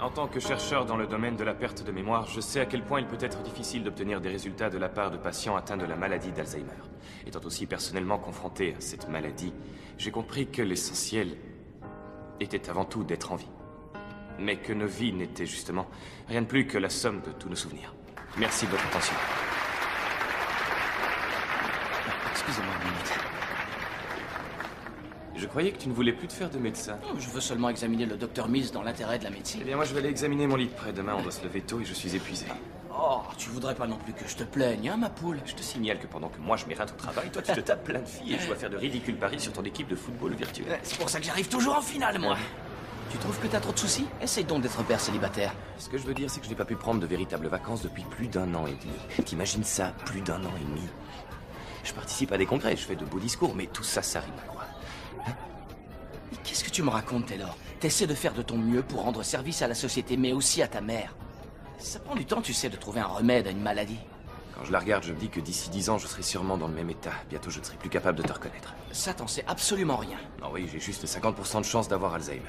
En tant que chercheur dans le domaine de la perte de mémoire, je sais à quel point il peut être difficile d'obtenir des résultats de la part de patients atteints de la maladie d'Alzheimer. Étant aussi personnellement confronté à cette maladie, j'ai compris que l'essentiel était avant tout d'être en vie. Mais que nos vies n'étaient justement rien de plus que la somme de tous nos souvenirs. Merci de votre attention. Excusez-moi une minute. Je croyais que tu ne voulais plus te faire de médecin. Oh, je veux seulement examiner le docteur Mills dans l'intérêt de la Eh médecine. bien, moi, je vais aller examiner mon lit de près. Demain, on doit se lever tôt et je suis épuisé. Oh, tu voudrais pas non plus que je te plaigne, hein, ma poule? Je te signale que pendant que moi, je m'érate au travail, toi, tu te tapes plein de filles et je dois faire de ridicules paris sur ton équipe de football virtuel. C'est pour ça que j'arrive toujours en finale, moi. Tu trouves que t'as trop de soucis? Essaye donc d'être père célibataire. Ce que je veux dire, c'est que je n'ai pas pu prendre de véritables vacances depuis plus d'1 an et demi. T'imagines ça, plus d'1 an et demi? Je participe à des congrès, je fais de beaux discours, mais tout ça, ça rime à quoi? Mais qu'est-ce que tu me racontes, Taylor? T'essaies de faire de ton mieux pour rendre service à la société, mais aussi à ta mère. Ça prend du temps, tu sais, de trouver un remède à une maladie. Quand je la regarde, je me dis que d'ici 10 ans, je serai sûrement dans le même état. Bientôt, je ne serai plus capable de te reconnaître. Ça, t'en sais absolument rien. Non, oui, j'ai juste 50% de chance d'avoir Alzheimer.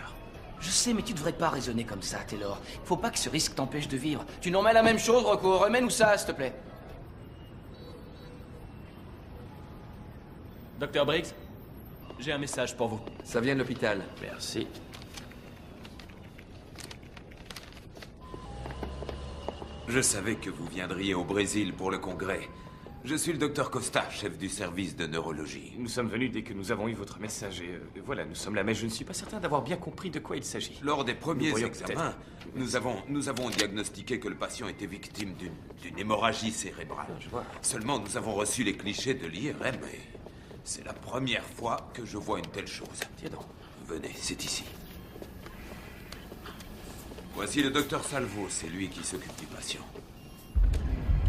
Je sais, mais tu devrais pas raisonner comme ça, Taylor. Faut pas que ce risque t'empêche de vivre. Tu nous remets la même chose, Rocco. Remets-nous ça, s'il te plaît. Docteur Briggs, j'ai un message pour vous. Ça vient de l'hôpital. Merci. Je savais que vous viendriez au Brésil pour le congrès. Je suis le docteur Costa, chef du service de neurologie. Nous sommes venus dès que nous avons eu votre message et voilà, nous sommes là, mais je ne suis pas certain d'avoir bien compris de quoi il s'agit. Lors des premiers pourrions examens, nous avons diagnostiqué que le patient était victime d'une hémorragie cérébrale. Je vois. Seulement, nous avons reçu les clichés de l'IRM et c'est la première fois que je vois une telle chose. Tiens donc. Venez, c'est ici. Voici le docteur Salvo, c'est lui qui s'occupe du patient.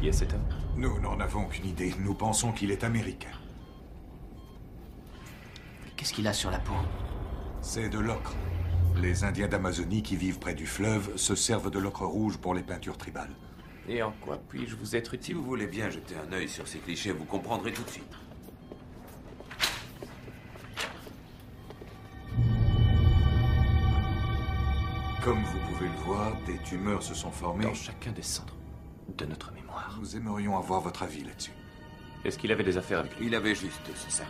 Qui est cet homme? Nous n'en avons aucune idée. Nous pensons qu'il est américain. Qu'est-ce qu'il a sur la peau? C'est de l'ocre. Les Indiens d'Amazonie qui vivent près du fleuve se servent de l'ocre rouge pour les peintures tribales. Et en quoi puis-je vous être Si utile? vous voulez bien jeter un œil sur ces clichés, vous comprendrez tout de suite. Comme vous pouvez le voir, des tumeurs se sont formées. Dans chacun des centres de notre mémoire. Nous aimerions avoir votre avis là-dessus. Est-ce qu'il avait des affaires avec lui? Il avait juste ce sac.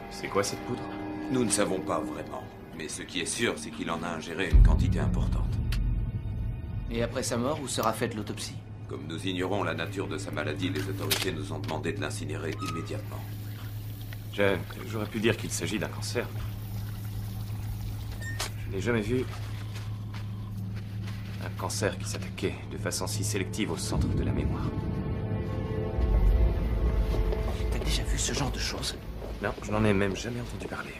C'est quoi cette poudre? Nous ne savons pas vraiment. Mais ce qui est sûr, c'est qu'il en a ingéré une quantité importante. Et après sa mort, où sera faite l'autopsie? Comme nous ignorons la nature de sa maladie, les autorités nous ont demandé de l'incinérer immédiatement. J'aurais pu dire qu'il s'agit d'un cancer. Je n'ai jamais vu un cancer qui s'attaquait de façon si sélective au centre de la mémoire. T'as déjà vu ce genre de choses? Non, je n'en ai même jamais entendu parler.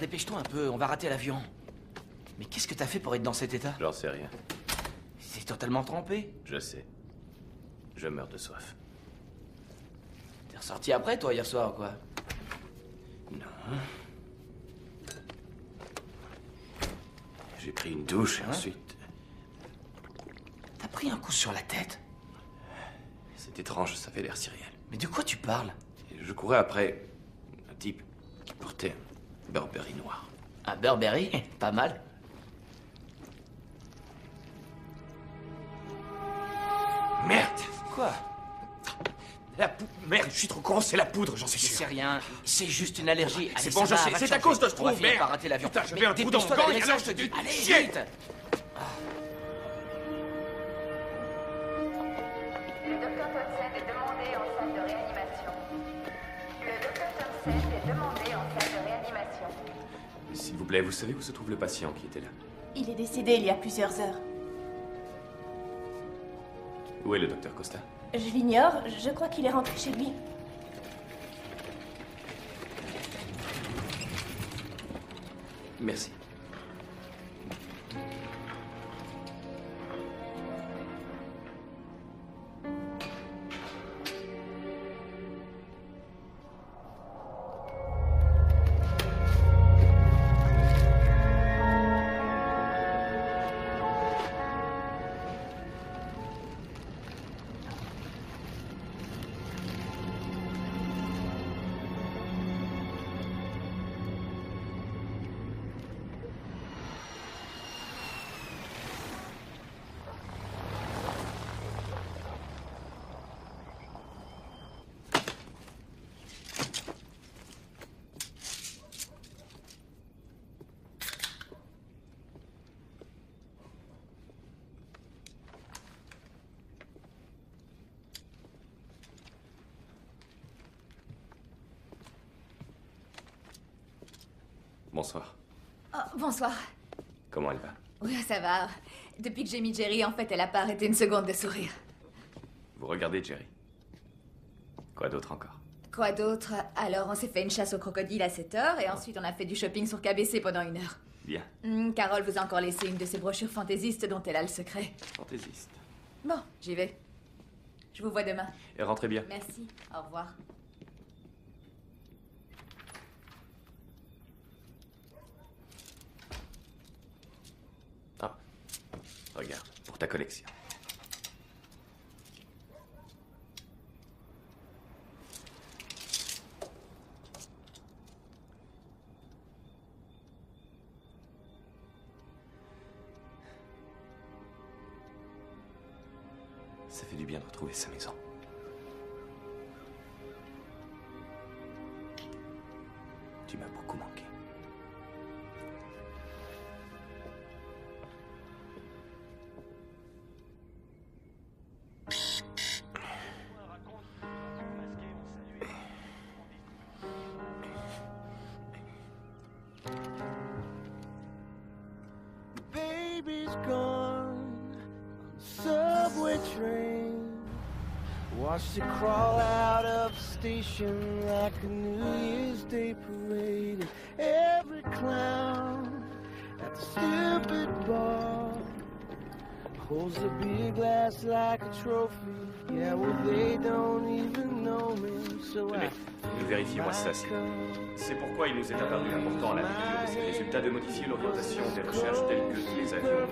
dépêche-toi un peu, on va rater l'avion. Mais qu'est-ce que t'as fait pour être dans cet état? J'en sais rien. C'est totalement trempé. Je sais. Je meurs de soif. T'es ressorti après, toi, hier soir, ou quoi? Non. J'ai pris une douche et ensuite... T'as pris un coup sur la tête? C'est étrange, ça avait l'air si réel. Mais de quoi tu parles? Et je courais après un type qui portait un Burberry noir. Un Burberry? Pas mal. Merde! Quoi? Merde, je suis trop con, c'est la poudre, j'en suis sûr. C'est rien, c'est juste une allergie. C'est Allez, bon, ça je va, sais, va c'est te à changer. cause de ce On va trou, finir merde. par rater l'avion. Putain, j'avais Mais un trou dans dépêche-toi mon gant, d'aller et alors je te dis. Allez, Chier. vite! Le docteur Townsend est demandé en salle de réanimation. Le docteur Townsend est demandé en salle de réanimation. S'il vous plaît, vous savez où se trouve le patient qui était là? Il est décédé il y a plusieurs heures. Où est le docteur Costa? Je l'ignore, je crois qu'il est rentré chez lui. Merci. Bonsoir. Oh, bonsoir. Comment elle va? Oui, ça va. Depuis que j'ai mis Jerry, en fait, elle a pas arrêté une seconde de sourire. Vous regardez Jerry? Quoi d'autre encore? Quoi d'autre? Alors, on s'est fait une chasse au crocodile à 7 heures, et ensuite on a fait du shopping sur KBC pendant 1 heure. Bien. Carole vous a encore laissé une de ses brochures fantaisistes dont elle a le secret. Fantaisiste. Bon, j'y vais. Je vous vois demain. Et rentrez bien. Merci. Au revoir. Ah. Regarde, pour ta collection. Ça fait du bien de retrouver sa maison. Tu m'as beaucoup manqué. Baby's gone on the subway train. Watched it crawl out of the station like a New Year's Day parade. And every clown at the stupid bar holds a beer glass like a trophy. Yeah, well, they don't even know me, so I Vérifiez-moi ça, s'il vous plaît. C'est pourquoi il nous est apparu important à la lecture de ces résultats de modifier l'orientation des recherches telles que les avions.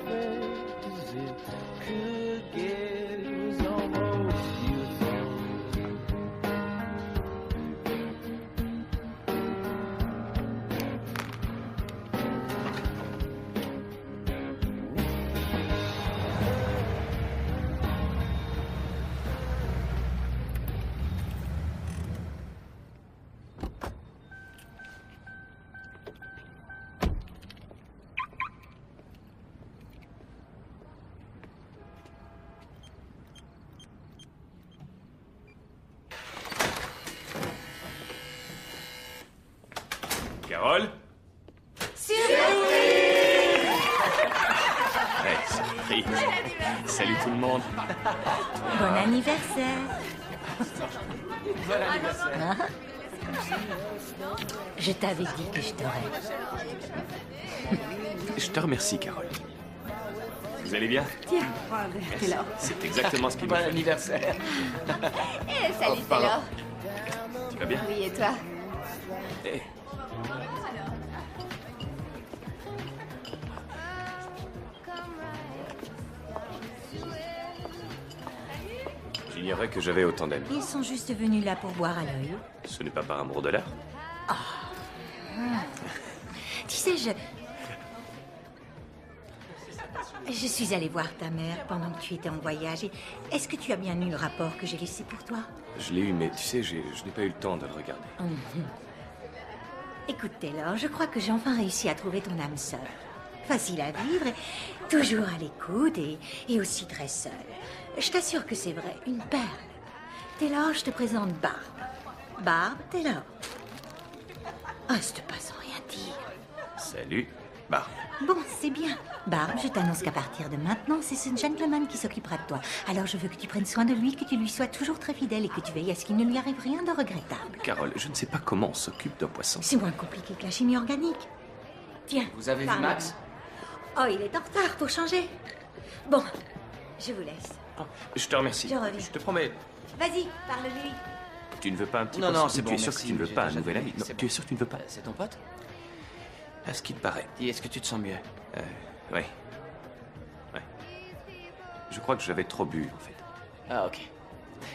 Carole? Surprise! Hey, surprise! Salut tout le monde! Bon anniversaire. Bon anniversaire. Je t'avais dit que je t'aurais. Je te remercie, Carole. Vous allez bien? Tiens, prends un verre, Taylor. C'est exactement ce qu'il me Bon faut. anniversaire. Salut Taylor. Tu vas bien? Oui, et toi? Eh. J'ignorais que j'avais autant d'amis. Ils sont juste venus là pour boire à l'œil. Ce n'est pas par amour de l'art? Tu sais, je suis allée voir ta mère pendant que tu étais en voyage. Et est-ce que tu as bien eu le rapport que j'ai laissé pour toi? Je l'ai eu, mais tu sais, je n'ai pas eu le temps de le regarder. Écoute, Taylor, je crois que j'ai enfin réussi à trouver ton âme sœur. Facile à vivre, et toujours à l'écoute et aussi très seule. Je t'assure que c'est vrai, une perle. Taylor, je te présente Barb. Barb, Taylor. Reste pas sans rien dire. Salut, Barb. Bon, c'est bien. Barb, je t'annonce qu'à partir de maintenant, c'est ce gentleman qui s'occupera de toi. Alors je veux que tu prennes soin de lui, que tu lui sois toujours très fidèle et que tu veilles à ce qu'il ne lui arrive rien de regrettable. Carole, je ne sais pas comment on s'occupe d'un poisson. C'est moins compliqué que la chimie organique. Tiens. Vous avez vu parle. Max? Oh, il est en retard pour changer. Bon, je vous laisse. Oh, je te remercie. Je reviens. Je te promets. Vas-y, parle-lui. Tu ne veux pas un petit Non, poisson? non, c'est bon, Tu es sûr merci, que tu ne veux j'ai pas un déjà nouvel vu, ami? Non, c'est tu es bon. sûr que tu ne veux pas? C'est ton pote? À ce qu'il paraît. Dis, est-ce que tu te sens mieux? Ouais. Ouais. Je crois que j'avais trop bu, en fait. Ah, ok.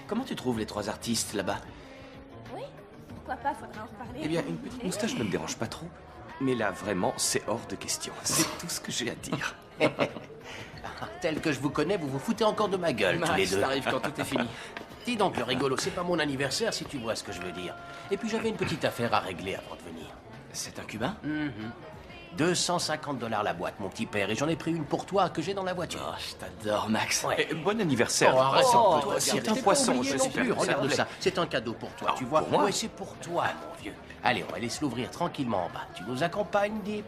Comment tu trouves les 3 artistes là-bas? Oui, pourquoi pas, faudra en reparler. Eh bien, une petite moustache ne me dérange pas trop. Mais là, vraiment, c'est hors de question. C'est tout ce que j'ai à dire. Tel que je vous connais, vous vous foutez encore de ma gueule, tous les Max, deux. t'arrives quand tout est fini. Dis donc, le rigolo, c'est pas mon anniversaire, si tu vois ce que je veux dire. Et puis j'avais une petite affaire à régler avant de venir. C'est un Cubain? 250 $ la boîte, mon petit père, et j'en ai pris une pour toi que j'ai dans la voiture. Oh, je t'adore, Max. Ouais. Bon anniversaire. Oh, arrête, Oh, toi, c'est t'es un pas poisson, oublié je non suis plus. super. Regarde Ça ça, c'est un cadeau pour toi, Ah, tu vois. pour moi? Ouais, c'est pour toi, mon vieux. Allez, on va laisser l'ouvrir tranquillement en bas. Tu nous accompagnes, Deep?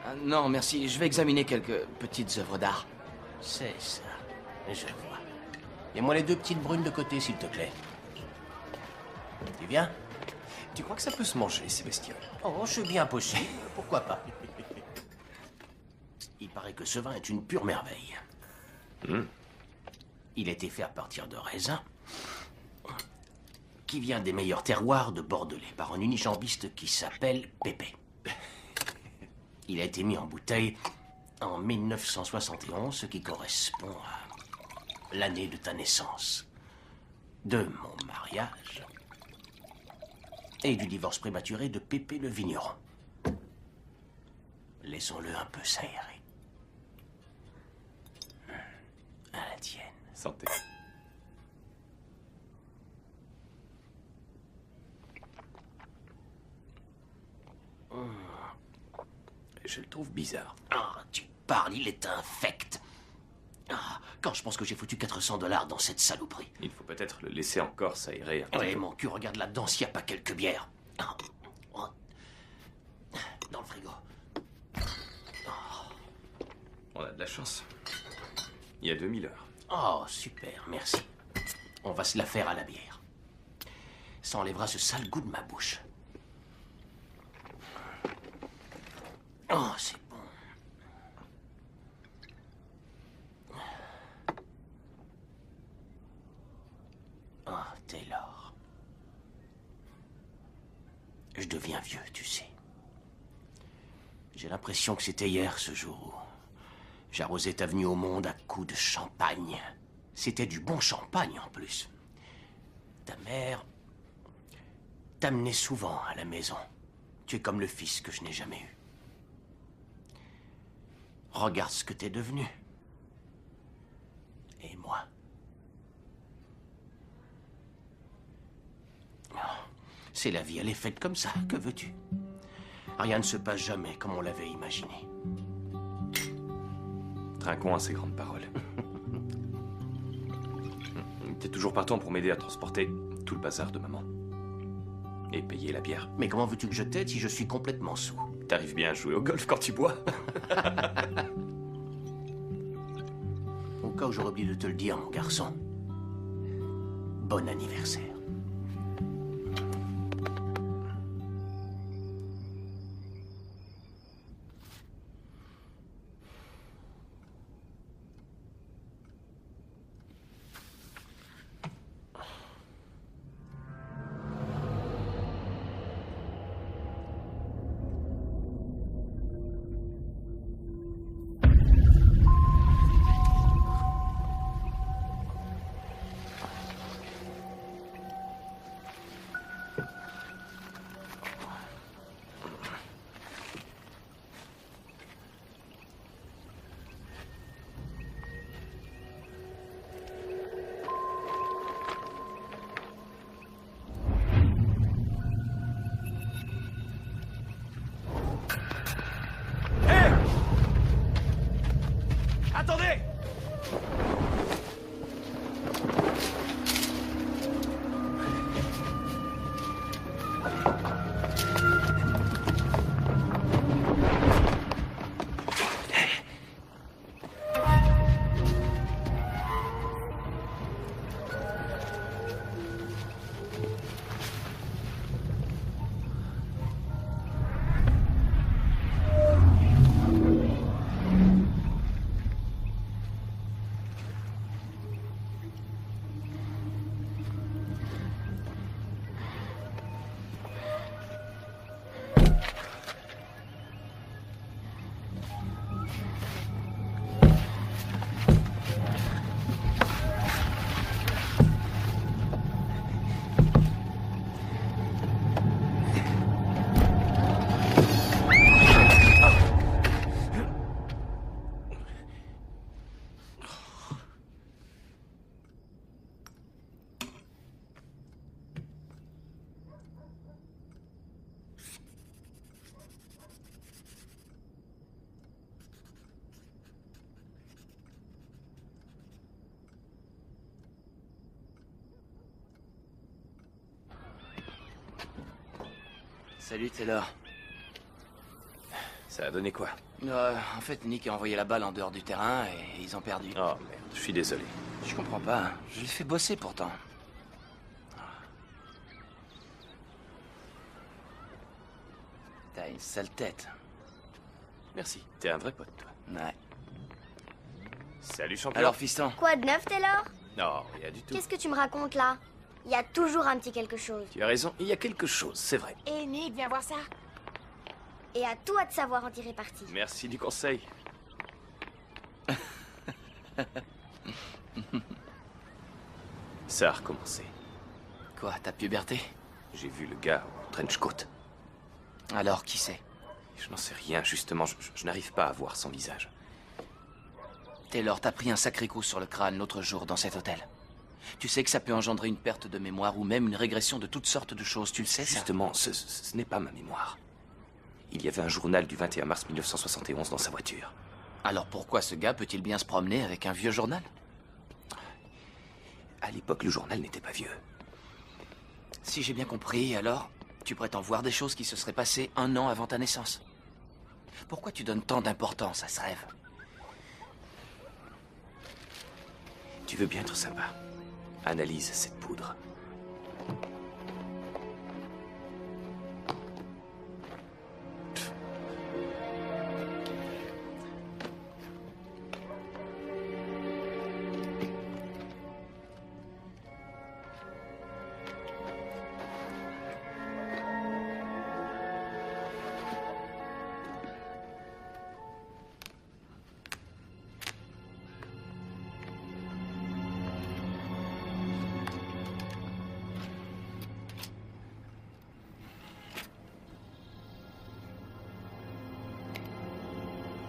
Ah, non, merci. Je vais examiner quelques petites œuvres d'art. C'est ça, je vois. Et moi les 2 petites brunes de côté, s'il te plaît. Tu viens? Tu crois que ça peut se manger, ces bestioles? Oh, c'est bien possible. Pourquoi pas? Il paraît que ce vin est une pure merveille. Il a été fait à partir de raisins qui vient des meilleurs terroirs de Bordelais par un unijambiste qui s'appelle Pépé. Il a été mis en bouteille en 1971, ce qui correspond à l'année de ta naissance, de mon mariage et du divorce prématuré de Pépé le vigneron. Laissons-le un peu s'aérer. À la tienne. Santé. Je le trouve bizarre. Ah, tu parles, il est infect. Ah, quand je pense que j'ai foutu 400 $ dans cette saloperie. Il faut peut-être le laisser encore s'aérer un petit Oui, peu. mon cul, regarde là-dedans s'il n'y a pas quelques bières. Ah, oh. Dans le frigo. On a de la chance. Il y a 2000 heures. Oh, super, merci. On va se la faire à la bière. Ça enlèvera ce sale goût de ma bouche. Oh, c'est bon. Oh, Taylor. Je deviens vieux, tu sais. J'ai l'impression que c'était hier, ce jour où j'arrosais ta venue au monde à coups de champagne. C'était du bon champagne, en plus. Ta mère t'amenait souvent à la maison. Tu es comme le fils que je n'ai jamais eu. Regarde ce que t'es devenu. Et moi. Oh, c'est la vie, elle est faite comme ça. Que veux-tu? Rien ne se passe jamais comme on l'avait imaginé. Trinquons à ces grandes paroles. T'es toujours partant pour m'aider à transporter tout le bazar de maman. Et payer la bière. Mais comment veux-tu que je t'aide si je suis complètement sous? T'arrives bien à jouer au golf quand tu bois? Au cas où j'aurais oublié de te le dire, mon garçon. Bon anniversaire. Salut Taylor. Ça a donné quoi? En fait, Nick a envoyé la balle en dehors du terrain et ils ont perdu. Oh merde, je suis désolé. Je comprends pas. Je l'ai fait bosser pourtant. T'as une sale tête. Merci, t'es un vrai pote, toi. Ouais. Salut, champion. Alors, fiston? Quoi de neuf, Taylor? Non, rien du tout. Qu'est-ce que tu me racontes là? Il y a toujours un petit quelque chose. Tu as raison, il y a quelque chose, c'est vrai. Et Nick, viens voir ça. Et à toi de savoir en tirer parti. Merci du conseil. Ça a recommencé. Quoi, ta puberté? J'ai vu le gars au trench coat. Alors, qui c'est? Je n'en sais rien, justement, je n'arrive pas à voir son visage. Taylor, t'as pris un sacré coup sur le crâne l'autre jour dans cet hôtel. Tu sais que ça peut engendrer une perte de mémoire ou même une régression de toutes sortes de choses, tu le sais, ça? Justement, ce n'est pas ma mémoire. Il y avait un journal du 21 mars 1971 dans sa voiture. Alors pourquoi ce gars peut-il bien se promener avec un vieux journal? À l'époque, le journal n'était pas vieux. Si j'ai bien compris, alors, tu prétends voir des choses qui se seraient passées 1 an avant ta naissance. Pourquoi tu donnes tant d'importance à ce rêve? Tu veux bien être sympa? Analyse cette poudre.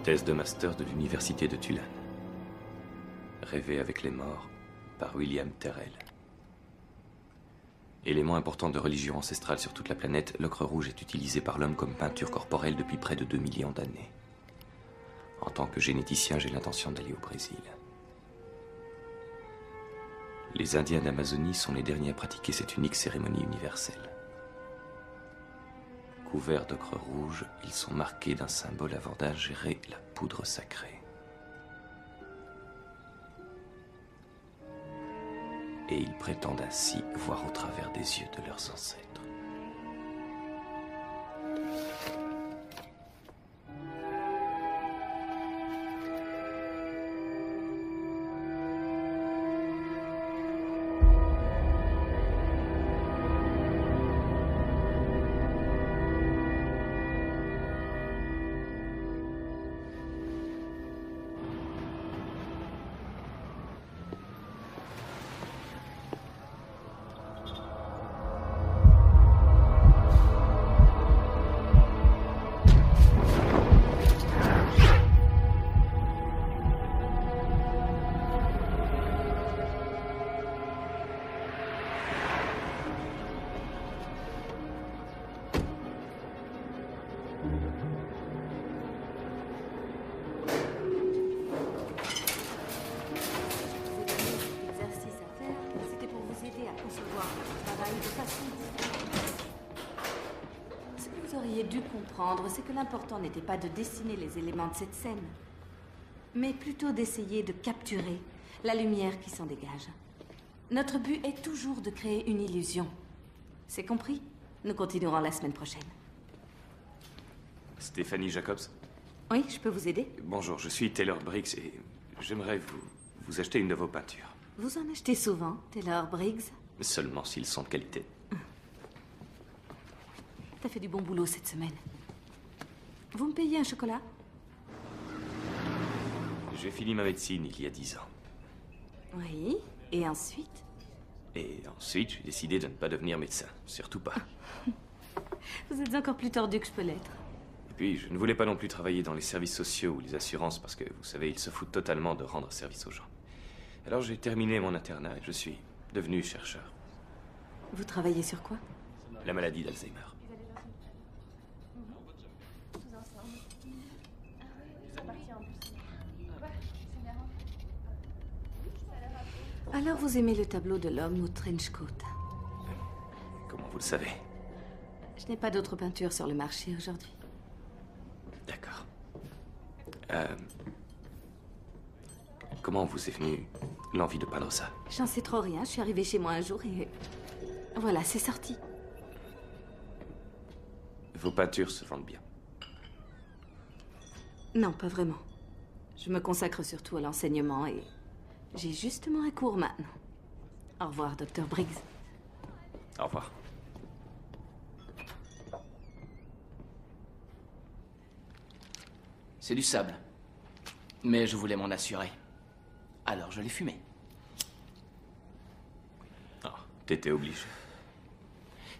Thèse de master de l'université de Tulane. Rêver avec les morts par William Terrell. Élément important de religion ancestrale sur toute la planète, l'ocre rouge est utilisé par l'homme comme peinture corporelle depuis près de 2 millions d'années. En tant que généticien, j'ai l'intention d'aller au Brésil. Les Indiens d'Amazonie sont les derniers à pratiquer cette unique cérémonie universelle. Couverts d'ocre rouge, ils sont marqués d'un symbole avant d'ingérer la poudre sacrée. Et ils prétendent ainsi voir au travers des yeux de leurs ancêtres. C'est que l'important n'était pas de dessiner les éléments de cette scène, mais plutôt d'essayer de capturer la lumière qui s'en dégage. Notre but est toujours de créer une illusion. C'est compris? Nous continuerons la semaine prochaine. Stéphanie Jacobs? Oui, je peux vous aider? Bonjour, je suis Taylor Briggs et j'aimerais vous acheter une de vos peintures. Vous en achetez souvent, Taylor Briggs? Seulement s'ils sont de qualité. T'as fait du bon boulot cette semaine. Vous me payez un chocolat? J'ai fini ma médecine il y a 10 ans. Oui, et ensuite? Et ensuite, j'ai décidé de ne pas devenir médecin. Surtout pas. Vous êtes encore plus tordu que je peux l'être. Et puis, je ne voulais pas non plus travailler dans les services sociaux ou les assurances parce que, vous savez, ils se foutent totalement de rendre service aux gens. Alors j'ai terminé mon internat et je suis devenu chercheur. Vous travaillez sur quoi? La maladie d'Alzheimer. Alors vous aimez le tableau de l'homme au trench coat? Comment vous le savez? Je n'ai pas d'autres peintures sur le marché aujourd'hui. D'accord. Comment vous est venue l'envie de peindre ça? J'en sais trop rien. Je suis arrivée chez moi un jour et... Voilà, c'est sorti. Vos peintures se vendent bien. Non, pas vraiment. Je me consacre surtout à l'enseignement et... J'ai justement un cours maintenant. Au revoir, Dr. Briggs. Au revoir. C'est du sable. Mais je voulais m'en assurer. Alors je l'ai fumé. Oh, t'étais obligé.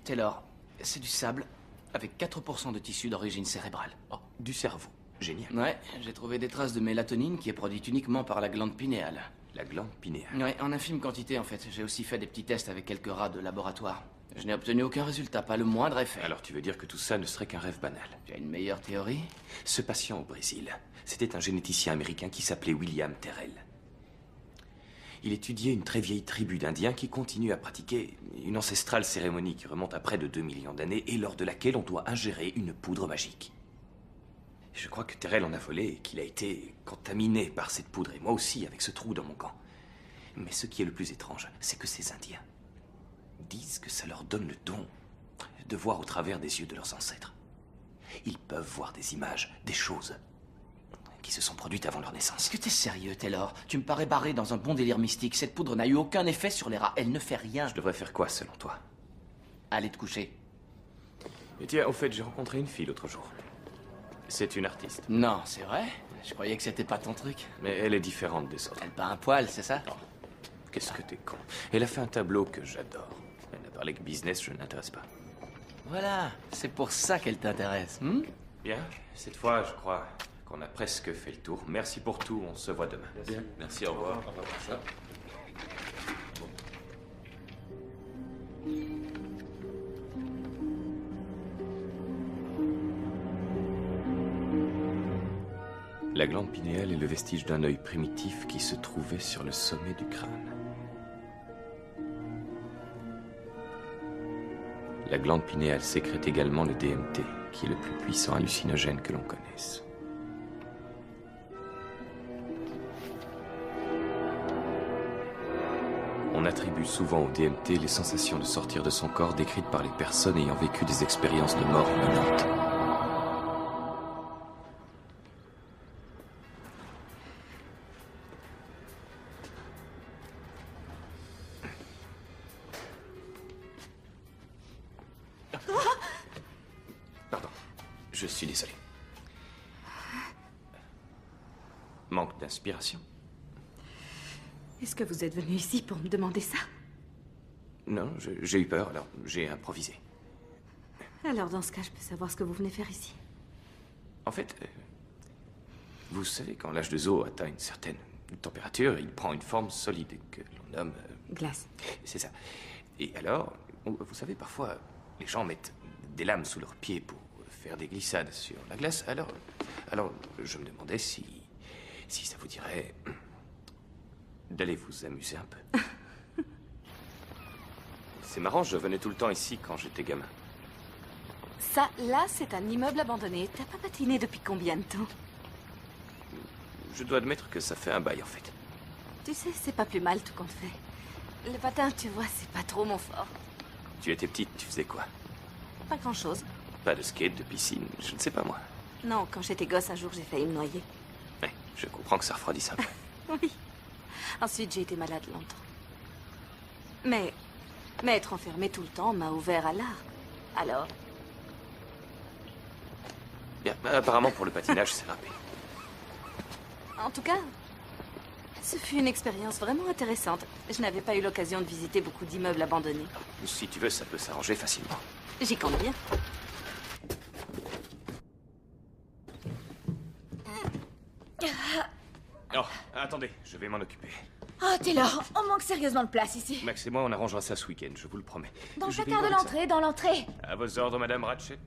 Taylor, c'est du sable avec 4% de tissu d'origine cérébrale. Oh, du cerveau. Génial. Ouais, j'ai trouvé des traces de mélatonine qui est produite uniquement par la glande pinéale. La glande pinéale? Ouais, en infime quantité en fait. J'ai aussi fait des petits tests avec quelques rats de laboratoire. Je n'ai obtenu aucun résultat, pas le moindre effet. Alors tu veux dire que tout ça ne serait qu'un rêve banal? Tu as une meilleure théorie? Ce patient au Brésil, c'était un généticien américain qui s'appelait William Terrell. Il étudiait une très vieille tribu d'Indiens qui continue à pratiquer une ancestrale cérémonie qui remonte à près de 2 millions d'années et lors de laquelle on doit ingérer une poudre magique. Je crois que Terrell en a volé et qu'il a été contaminé par cette poudre, et moi aussi avec ce trou dans mon gant. Mais ce qui est le plus étrange, c'est que ces Indiens disent que ça leur donne le don de voir au travers des yeux de leurs ancêtres. Ils peuvent voir des images, des choses qui se sont produites avant leur naissance. Est-ce que t'es sérieux, Taylor? Tu me parais barré dans un bon délire mystique. Cette poudre n'a eu aucun effet sur les rats. Elle ne fait rien. Je devrais faire quoi, selon toi? Allez te coucher. Et tiens, au fait, j'ai rencontré une fille l'autre jour. C'est une artiste. Non, c'est vrai? Je croyais que c'était pas ton truc. Mais elle est différente des autres. Elle peint un poil, c'est ça? Oh, qu'est-ce que t'es con. Elle a fait un tableau que j'adore. Elle n'a parlé que business, je ne l'intéresse pas. Voilà, c'est pour ça qu'elle t'intéresse. Bien, cette fois, je crois qu'on a presque fait le tour. Merci pour tout, on se voit demain. Bien. Merci, au revoir. Au revoir. La glande pinéale est le vestige d'un œil primitif qui se trouvait sur le sommet du crâne. La glande pinéale sécrète également le DMT, qui est le plus puissant hallucinogène que l'on connaisse. On attribue souvent au DMT les sensations de sortir de son corps décrites par les personnes ayant vécu des expériences de mort imminente. Pardon, je suis désolé. Manque d'inspiration? Est-ce que vous êtes venu ici pour me demander ça? Non, j'ai eu peur, alors j'ai improvisé. Alors dans ce cas, je peux savoir ce que vous venez faire ici. En fait, vous savez, quand l'âge de Zo atteint une certaine température, il prend une forme solide que l'on nomme... Glace. C'est ça. Et alors, vous savez, parfois, les gens mettent des lames sous leurs pieds pour faire des glissades sur la glace. Alors je me demandais si ça vous dirait d'aller vous amuser un peu. C'est marrant, je venais tout le temps ici quand j'étais gamin. Ça, là, c'est un immeuble abandonné. T'as pas patiné depuis combien de temps? Je dois admettre que ça fait un bail, en fait. Tu sais, c'est pas plus mal tout compte fait. Le patin, tu vois, c'est pas trop mon fort. Tu étais petite, tu faisais quoi? Pas grand-chose. Pas de skate, de piscine, je ne sais pas moi. Non, quand j'étais gosse, un jour, j'ai failli me noyer. Ouais, je comprends que ça refroidisse un peu. Oui. Ensuite, j'ai été malade longtemps. Mais être enfermée tout le temps m'a ouvert à l'art. Alors? Bien, apparemment pour le patinage, c'est râpé. En tout cas, ce fut une expérience vraiment intéressante. Je n'avais pas eu l'occasion de visiter beaucoup d'immeubles abandonnés. Si tu veux, ça peut s'arranger facilement. J'y compte bien. Oh, attendez, je vais m'en occuper. Oh, Taylor, on manque sérieusement de place ici. Max et moi, on arrangera ça ce week-end, je vous le promets. Dans Je vais chacun y de voir l'entrée, dans l'entrée. ça. À vos ordres, Madame Ratchet.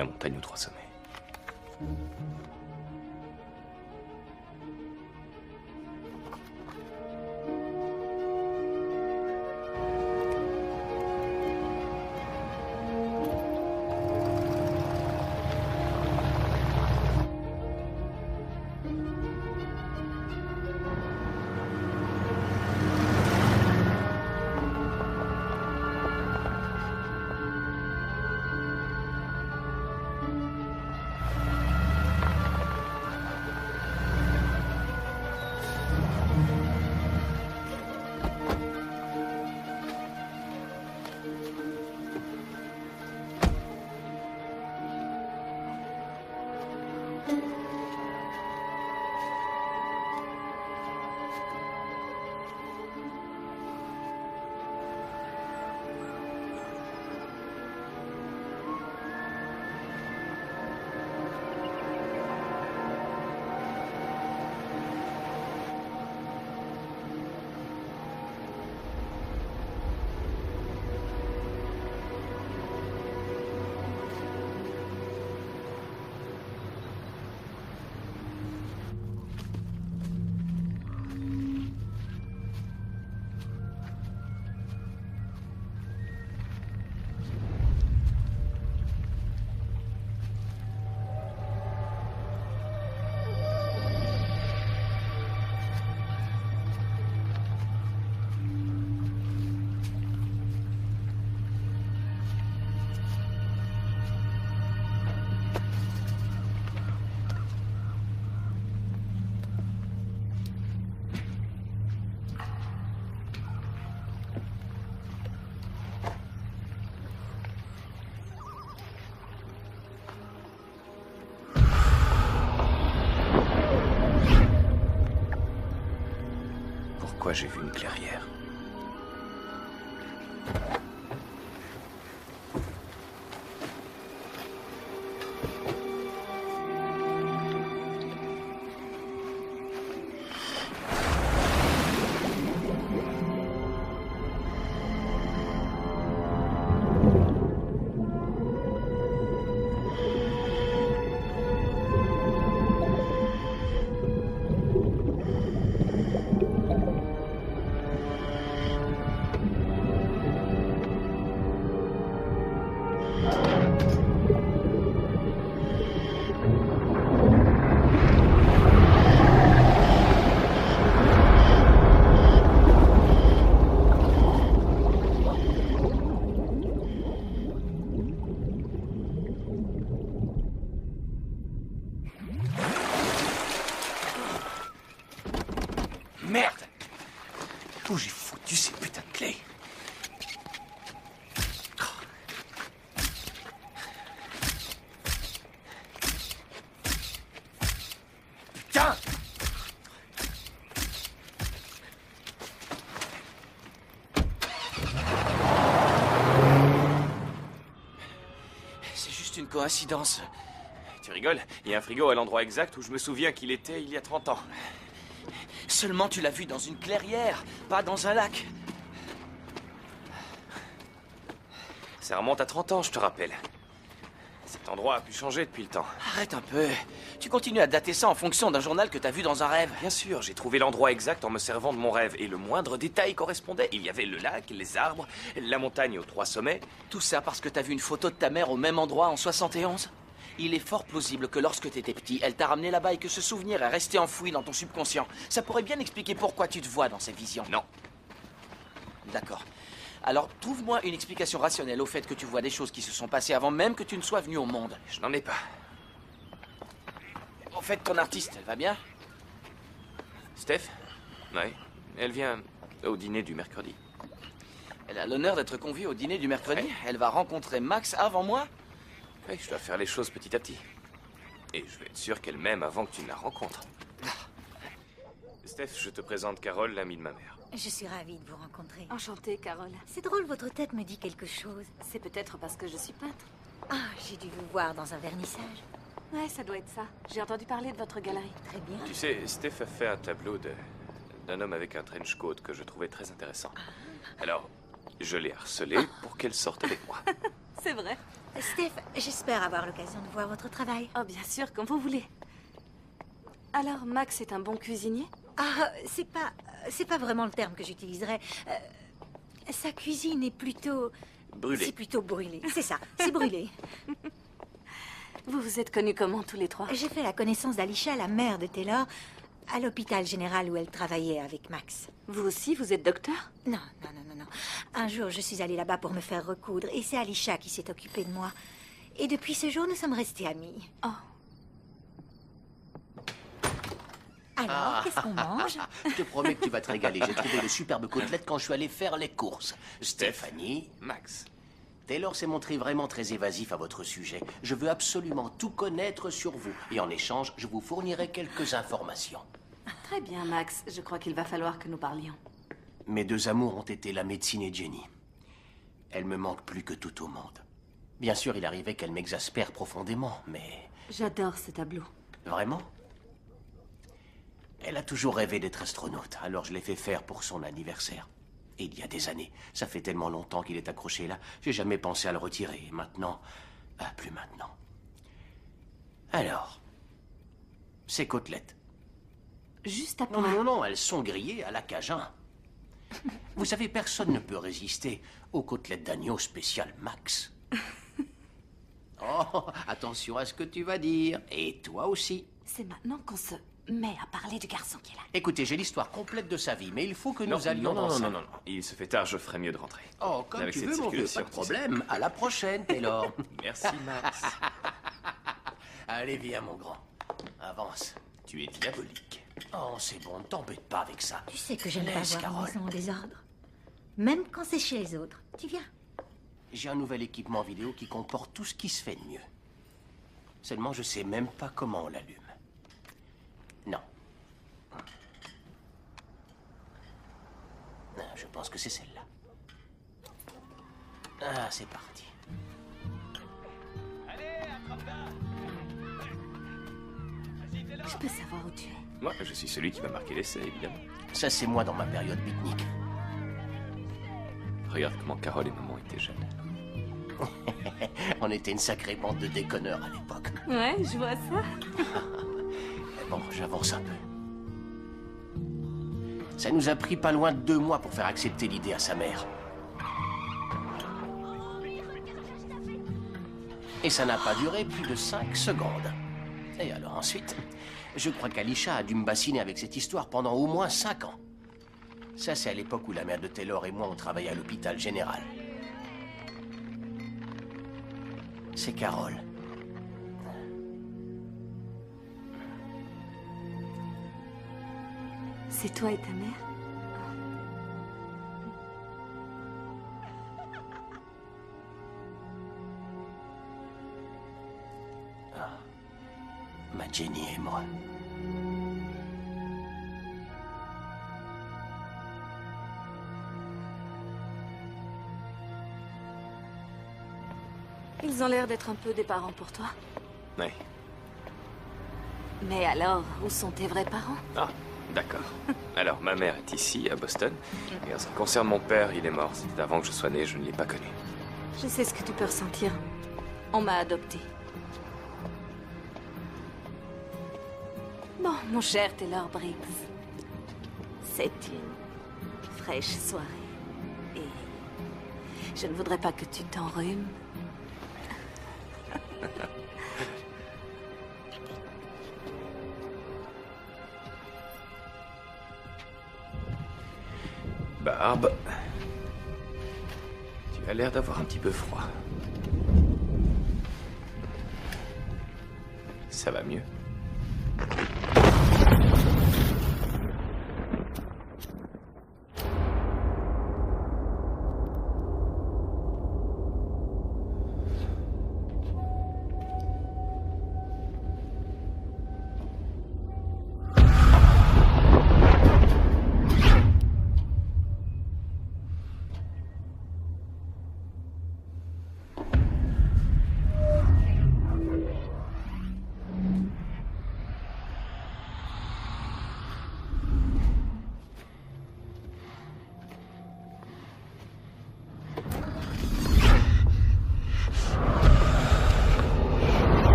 La montagne aux 3 sommets. Pourquoi j'ai vu une clairière? Merde! Où j'ai foutu ces putains de clés? Putain! C'est juste une coïncidence. Tu rigoles? Il y a un frigo à l'endroit exact où je me souviens qu'il était il y a 30 ans. Seulement tu l'as vu dans une clairière, pas dans un lac. Ça remonte à 30 ans, je te rappelle. Cet endroit a pu changer depuis le temps. Arrête un peu. Tu continues à dater ça en fonction d'un journal que t'as vu dans un rêve. Bien sûr, j'ai trouvé l'endroit exact en me servant de mon rêve. Et le moindre détail correspondait. Il y avait le lac, les arbres, la montagne aux 3 sommets. Tout ça parce que t'as vu une photo de ta mère au même endroit en 71? Il est fort plausible que lorsque t'étais petit, elle t'a ramené là-bas et que ce souvenir est resté enfoui dans ton subconscient. Ça pourrait bien expliquer pourquoi tu te vois dans ces visions. Non. D'accord. Alors, trouve-moi une explication rationnelle au fait que tu vois des choses qui se sont passées avant même que tu ne sois venu au monde. Je n'en ai pas. Au fait, ton artiste, elle va bien? Steph? Oui. Elle vient au dîner du mercredi. Elle a l'honneur d'être conviée au dîner du mercredi. Ouais. Elle va rencontrer Max avant moi? Oui, je dois faire les choses petit à petit. Et je vais être sûr qu'elle m'aime avant que tu ne la rencontres. Steph, je te présente Carole, l'amie de ma mère. Je suis ravie de vous rencontrer. Enchantée, Carole. C'est drôle, votre tête me dit quelque chose. C'est peut-être parce que je suis peintre. Ah, j'ai dû vous voir dans un vernissage. Ouais, ça doit être ça. J'ai entendu parler de votre galerie. Très bien. Tu sais, Steph a fait un tableau d'un homme avec un trench coat que je trouvais très intéressant. Alors, je l'ai harcelé pour qu'elle sorte avec moi. C'est vrai. Steph, j'espère avoir l'occasion de voir votre travail. Oh, bien sûr, comme vous voulez. Alors, Max est un bon cuisinier? Ah, c'est pas vraiment le terme que j'utiliserais. Sa cuisine est plutôt... Brûlée. C'est plutôt brûlé. C'est ça, c'est brûlé. Vous vous êtes connus comment, tous les trois? J'ai fait la connaissance d'Alisha, la mère de Taylor, à l'hôpital général où elle travaillait avec Max. Vous aussi, vous êtes docteur? Non. Un jour, je suis allée là-bas pour me faire recoudre, et c'est Alisha qui s'est occupée de moi. Et depuis ce jour, nous sommes restés amis. Oh. Alors, qu'est-ce qu'on mange? Je te promets que tu vas te régaler. J'ai trouvé de superbes côtelettes quand je suis allé faire les courses. Stéphanie, Max. Taylor s'est montré vraiment très évasif à votre sujet. Je veux absolument tout connaître sur vous. Et en échange, je vous fournirai quelques informations. Très bien, Max. Je crois qu'il va falloir que nous parlions. Mes deux amours ont été la médecine et Jenny. Elle me manque plus que tout au monde. Bien sûr, il arrivait qu'elle m'exaspère profondément, mais... J'adore ce tableau. Vraiment? Elle a toujours rêvé d'être astronaute, alors je l'ai fait faire pour son anniversaire. Et il y a des années, ça fait tellement longtemps qu'il est accroché là, j'ai jamais pensé à le retirer. Et maintenant... Ah, plus maintenant. Alors... Ces côtelettes. Juste après... Non, elles sont grillées à la Cajun. Vous savez, personne ne peut résister aux côtelettes d'agneau spécial Max. Oh, attention à ce que tu vas dire. Et toi aussi. C'est maintenant qu'on se met à parler du garçon qui est là. Écoutez, j'ai l'histoire complète de sa vie, mais il faut que nous allions dans ça. Non. Il se fait tard, je ferais mieux de rentrer. Oh, comme Avec tu cette veux, mon vieux, pas circulation, de problème. À la prochaine, Taylor. Merci, Max. Allez, viens, mon grand. Avance. Tu es diabolique. Oh, c'est bon, ne t'embête pas avec ça. Tu sais que j'aime pas Laisse, voir une Carole. maison en désordre. Même quand c'est chez les autres. Tu viens? J'ai un nouvel équipement vidéo qui comporte tout ce qui se fait de mieux. Seulement, je sais même pas comment on l'allume. Non. Ah, je pense que c'est celle-là. Ah, c'est parti. Je peux savoir où tu es? Moi, je suis celui qui va marquer l'essai, évidemment. Ça, c'est moi dans ma période beatnik. Regarde comment Carole et maman étaient jeunes. On était une sacrée bande de déconneurs à l'époque. Ouais, je vois ça. Bon, j'avance un peu. Ça nous a pris pas loin de 2 mois pour faire accepter l'idée à sa mère. Et ça n'a pas duré plus de 5 secondes. Et alors ensuite, je crois qu'Alisha a dû me bassiner avec cette histoire pendant au moins 5 ans. Ça, c'est à l'époque où la mère de Taylor et moi, on travaillait à l'hôpital général. C'est Carole. C'est toi et ta mère? Ah, ma Jenny et moi. Ils ont l'air d'être un peu des parents pour toi. Oui. Mais alors, où sont tes vrais parents? Ah, d'accord. Alors, ma mère est ici, à Boston. Et en ce qui concerne mon père, il est mort. C'était avant que je sois né, je ne l'ai pas connu. Je sais ce que tu peux ressentir. On m'a adopté. Bon, mon cher Taylor Briggs, c'est une fraîche soirée. Et je ne voudrais pas que tu t'enrhumes. Barbe, tu as l'air d'avoir un petit peu froid. Ça va mieux?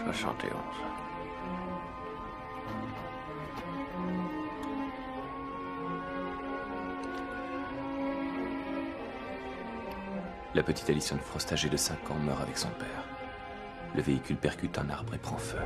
71. La petite Alison Frost, âgée de 5 ans, meurt avec son père. Le véhicule percute un arbre et prend feu.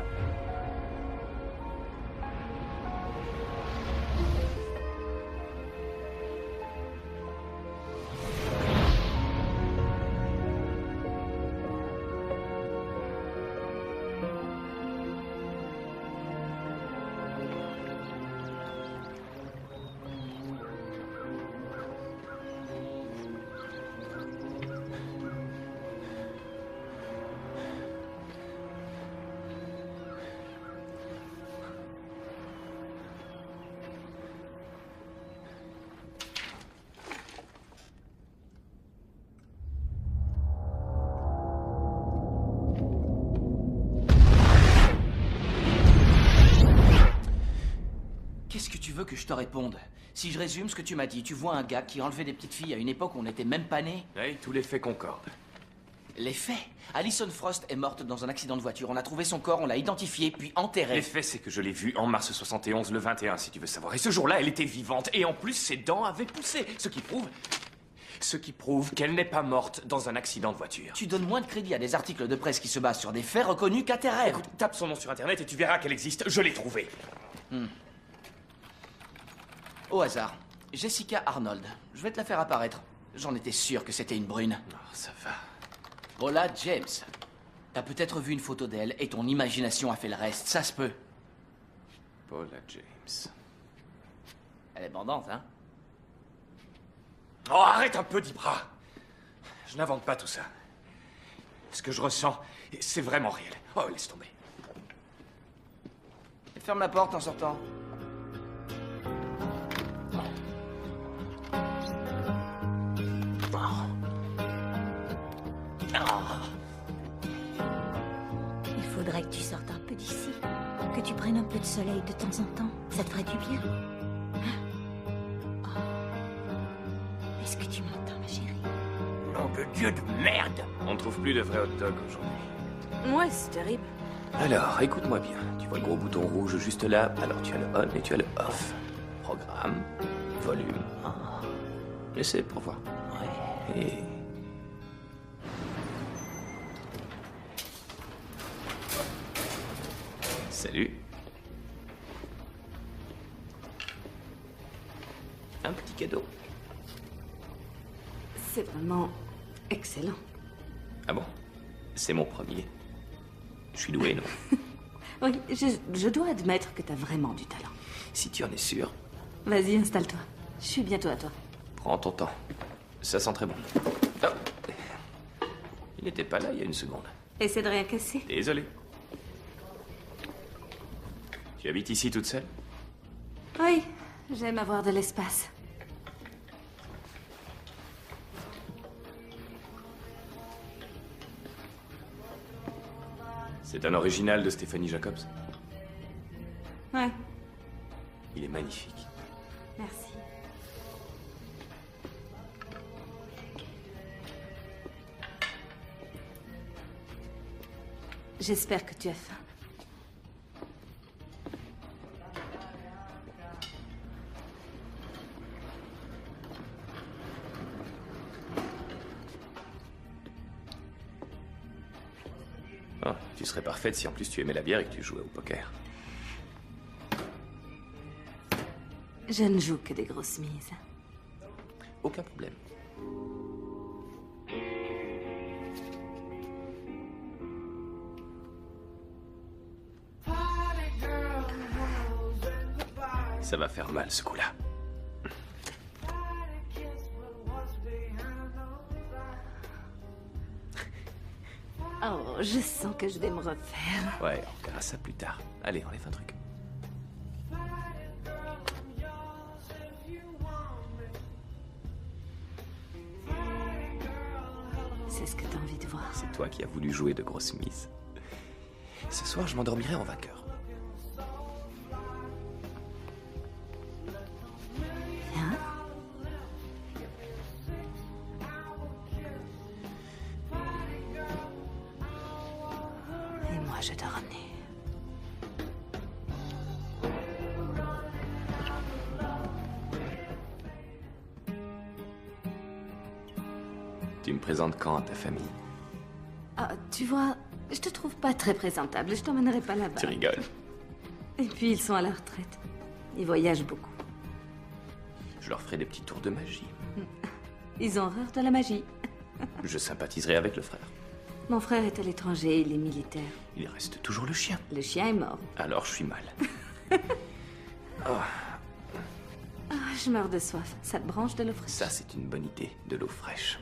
Qu'est-ce que tu veux que je te réponde? Si je résume ce que tu m'as dit, tu vois un gars qui enlevait des petites filles à une époque où on n'était même pas nés? Oui, tous les faits concordent. Les faits? Alison Frost est morte dans un accident de voiture. On a trouvé son corps, on l'a identifié, puis enterré. Les faits, c'est que je l'ai vue en mars 71, le 21, si tu veux savoir. Et ce jour-là, elle était vivante. Et en plus, ses dents avaient poussé. Ce qui prouve qu'elle n'est pas morte dans un accident de voiture. Tu donnes moins de crédit à des articles de presse qui se basent sur des faits reconnus qu'à tes rêves. Écoute, tape son nom sur Internet et tu verras qu'elle existe. Je l'ai trouvée. Au hasard, Jessica Arnold. Je vais te la faire apparaître. J'en étais sûr que c'était une brune. Oh, ça va. Paula James. T'as peut-être vu une photo d'elle et ton imagination a fait le reste. Ça se peut. Paula James. Elle est bandante, hein? Oh, arrête un peu, Dibra. Je n'invente pas tout ça. Ce que je ressens, c'est vraiment réel. Oh, laisse tomber. Et ferme la porte en sortant. Il faudrait que tu sortes un peu d'ici. Que tu prennes un peu de soleil de temps en temps. Ça te ferait du bien. Oh. Est-ce que tu m'entends, ma chérie? Nom de Dieu de merde! On ne trouve plus de vrais hot dogs aujourd'hui. Ouais, c'est terrible. Alors, écoute-moi bien. Tu vois le gros bouton rouge juste là? Alors tu as le on et tu as le off. Programme, volume. Essaie pour voir. Ouais. Et... Salut. Un petit cadeau. C'est vraiment excellent. Ah bon? C'est mon premier. Je suis doué, non? Oui, je dois admettre que t'as vraiment du talent. Si tu en es sûr, Vas-y, installe-toi. Je suis bientôt à toi. prends ton temps. Ça sent très bon. Oh. Il n'était pas là il y a une seconde. Essaie de rien casser. Désolé. Tu habites ici toute seule? Oui, j'aime avoir de l'espace. C'est un original de Stephanie Jacobs. Ouais, Il est magnifique. merci. J'espère que tu as faim. Oh, tu serais parfaite si en plus tu aimais la bière et que tu jouais au poker. Je ne joue que des grosses mises. Aucun problème. Ça va faire mal ce coup-là. Oh, je sens que je vais me refaire. Ouais, on verra ça plus tard. Allez, enlève un truc. C'est ce que t'as envie de voir. C'est toi qui as voulu jouer de grosses mises. Ce soir, je m'endormirai en vainqueur. Viens. Et moi. moi, je t'ai ramené. Tu me présentes quand à ta famille? Ah, tu vois, je te trouve pas très présentable. Je t'emmènerai pas là-bas. Tu rigoles. Et puis, ils sont à la retraite. Ils voyagent beaucoup. Je leur ferai des petits tours de magie. Ils ont horreur de la magie. Je sympathiserai avec le frère. Mon frère est à l'étranger, il est militaire. Il reste toujours le chien. Le chien est mort. Alors je suis mal. Ah, je meurs de soif. Ça te branche de l'eau fraîche? Ça, c'est une bonne idée, de l'eau fraîche.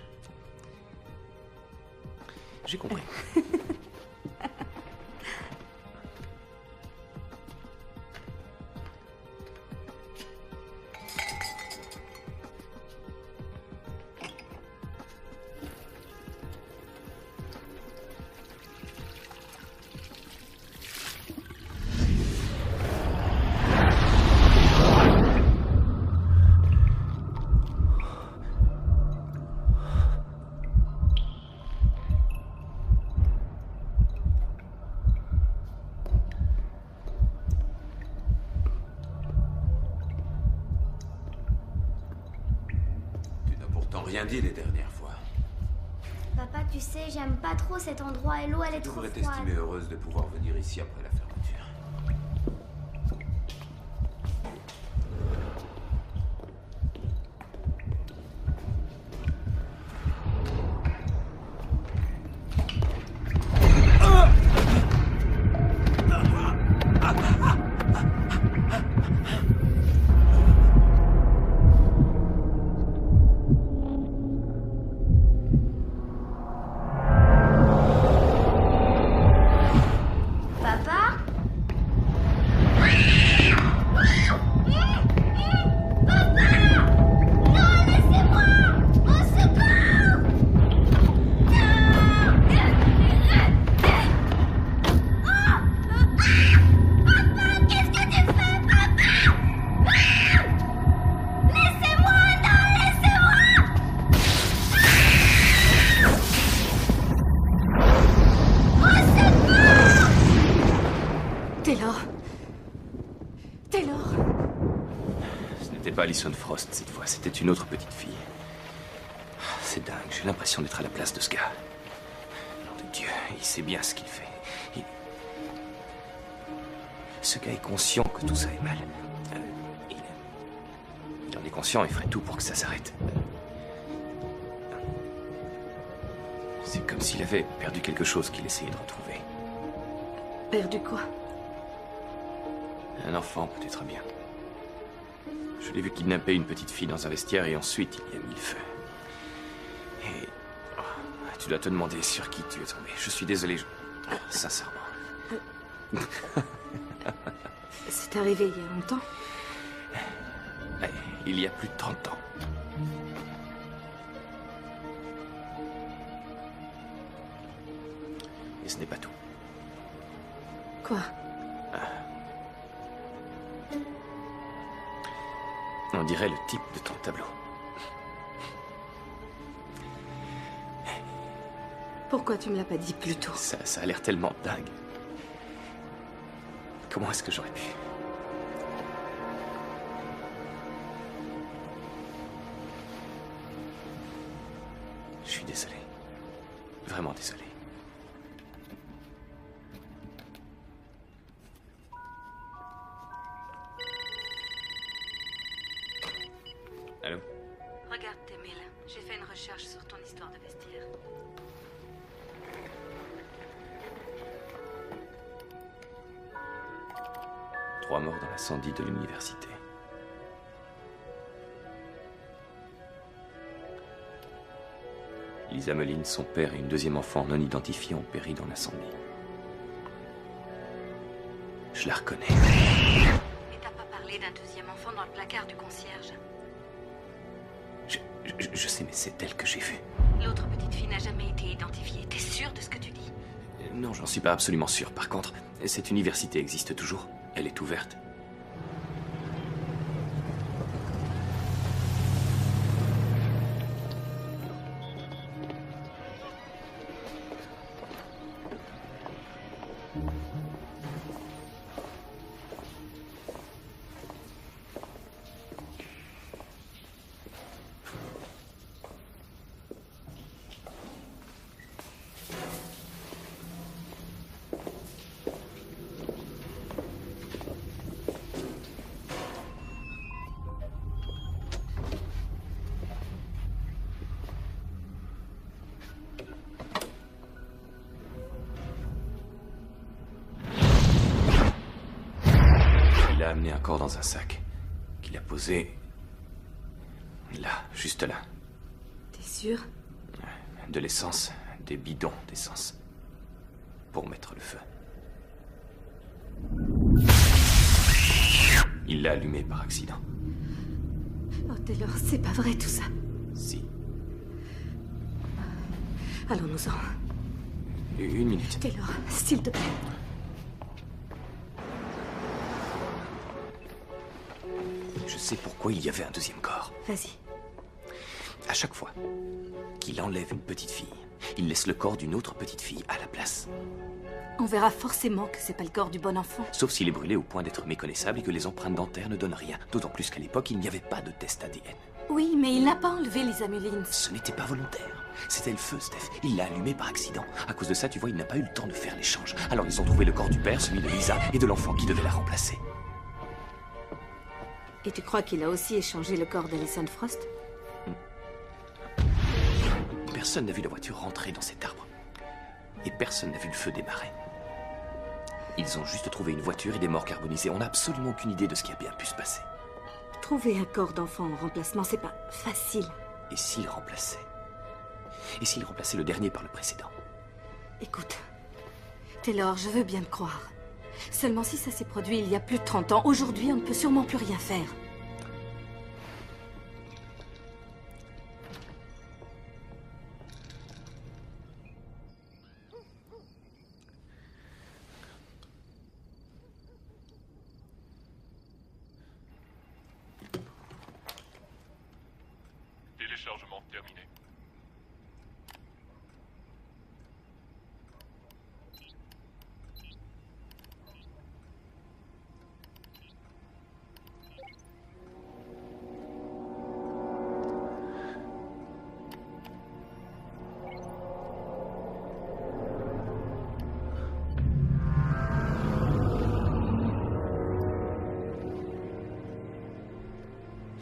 J'ai compris. Rien dit les dernières fois. Papa, tu sais, j'aime pas trop cet endroit et l'eau, elle est Tu trop devrais froide. t'estimer heureuse de pouvoir venir ici après la fermeture. Alison Frost cette fois, c'était une autre petite fille. C'est dingue, j'ai l'impression d'être à la place de ce gars. Nom de Dieu, il sait bien ce qu'il fait. Ce gars est conscient que tout ça est mal. Il en est conscient, il ferait tout pour que ça s'arrête. C'est comme s'il avait perdu quelque chose qu'il essayait de retrouver. Perdu quoi? Un enfant, peut-être bien. Je l'ai vu kidnapper une petite fille dans un vestiaire et ensuite il y a mis le feu. Et... oh, tu dois te demander sur qui tu es tombé. Je suis désolé, sincèrement. C'est arrivé il y a longtemps? Il y a plus de 30 ans. Et ce n'est pas tout. Quoi? On dirait le type de ton tableau. Pourquoi tu me l'as pas dit plus tôt? Ça a l'air tellement dingue. Comment est-ce que j'aurais pu? Je suis désolé. Vraiment désolé. Allô? Regarde tes mails. J'ai fait une recherche sur ton histoire de vestiaire. Trois morts dans l'incendie de l'université. Lisa Meline, son père et une deuxième enfant non identifiée ont péri dans l'incendie. Je la reconnais. Et t'as pas parlé d'un deuxième enfant dans le placard du concierge? Je sais, mais c'est elle que j'ai vue. L'autre petite fille n'a jamais été identifiée. T'es sûr de ce que tu dis? Non, j'en suis pas absolument sûr. Par contre, cette université existe toujours. Elle est ouverte. amené un corps dans un sac, qu'il a posé... là, juste là. T'es sûr? De l'essence, des bidons d'essence. Pour mettre le feu. Il l'a allumé par accident. Oh, Taylor, c'est pas vrai tout ça. Si. Allons-nous-en. Une minute. Taylor, s'il te plaît. Je sais pourquoi il y avait un deuxième corps. Vas-y. À chaque fois qu'il enlève une petite fille, il laisse le corps d'une autre petite fille à la place. On verra forcément que c'est pas le corps du bon enfant. Sauf s'il est brûlé au point d'être méconnaissable et que les empreintes dentaires ne donnent rien. D'autant plus qu'à l'époque, il n'y avait pas de test ADN. Oui, mais il n'a pas enlevé Lisa Mullins. Ce n'était pas volontaire. C'était le feu, Steph. Il l'a allumé par accident. À cause de ça, tu vois, il n'a pas eu le temps de faire l'échange. Alors ils ont trouvé le corps du père, celui de Lisa et de l'enfant qui devait la remplacer. Et tu crois qu'il a aussi échangé le corps d'Alison Frost? Personne n'a vu la voiture rentrer dans cet arbre. Et personne n'a vu le feu démarrer. Ils ont juste trouvé une voiture et des morts carbonisés. On n'a absolument aucune idée de ce qui a bien pu se passer. Trouver un corps d'enfant en remplacement, c'est pas facile. Et s'il remplaçait? Et s'il remplaçait le dernier par le précédent? Écoute, Taylor, je veux bien te croire. Seulement si ça s'est produit il y a plus de 30 ans, aujourd'hui, on ne peut sûrement plus rien faire. Téléchargement terminé.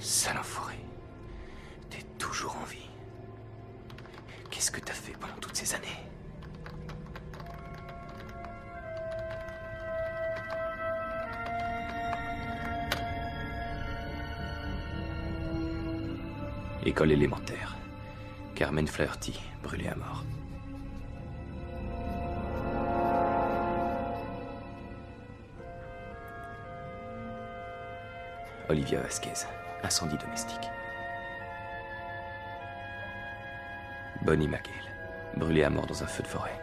Sale enfoiré. T'es toujours en vie. Qu'est-ce que t'as fait pendant toutes ces années? École élémentaire. Carmen Flaherty, brûlée à mort. Olivia Vasquez, incendie domestique. Bonnie McHale, brûlée à mort dans un feu de forêt.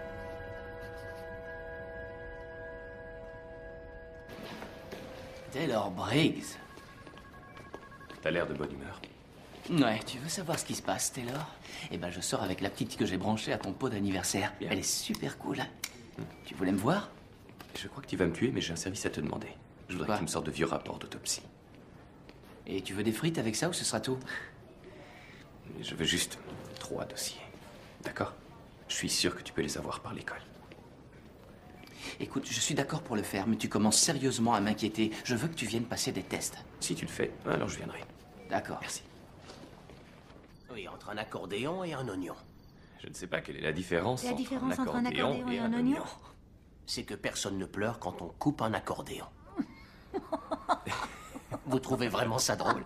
Taylor Briggs. T'as l'air de bonne humeur. Ouais, tu veux savoir ce qui se passe, Taylor? Eh ben, je sors avec la petite que j'ai branchée à ton pot d'anniversaire. Elle est super cool. Tu voulais me voir? Je crois que tu vas me tuer, mais j'ai un service à te demander. Je voudrais que tu me sortes de vieux rapports d'autopsie. Et tu veux des frites avec ça ou ce sera tout? Je veux juste 3 dossiers. D'accord? Je suis sûr que tu peux les avoir par l'école. Écoute, je suis d'accord pour le faire, mais tu commences sérieusement à m'inquiéter. Je veux que tu viennes passer des tests. Si tu le fais, alors je viendrai. D'accord. Merci. Oui, entre un accordéon et un oignon. Je ne sais pas quelle est la différence, La différence entre un accordéon et un oignon? C'est que personne ne pleure quand on coupe un accordéon. Vous trouvez vraiment ça drôle?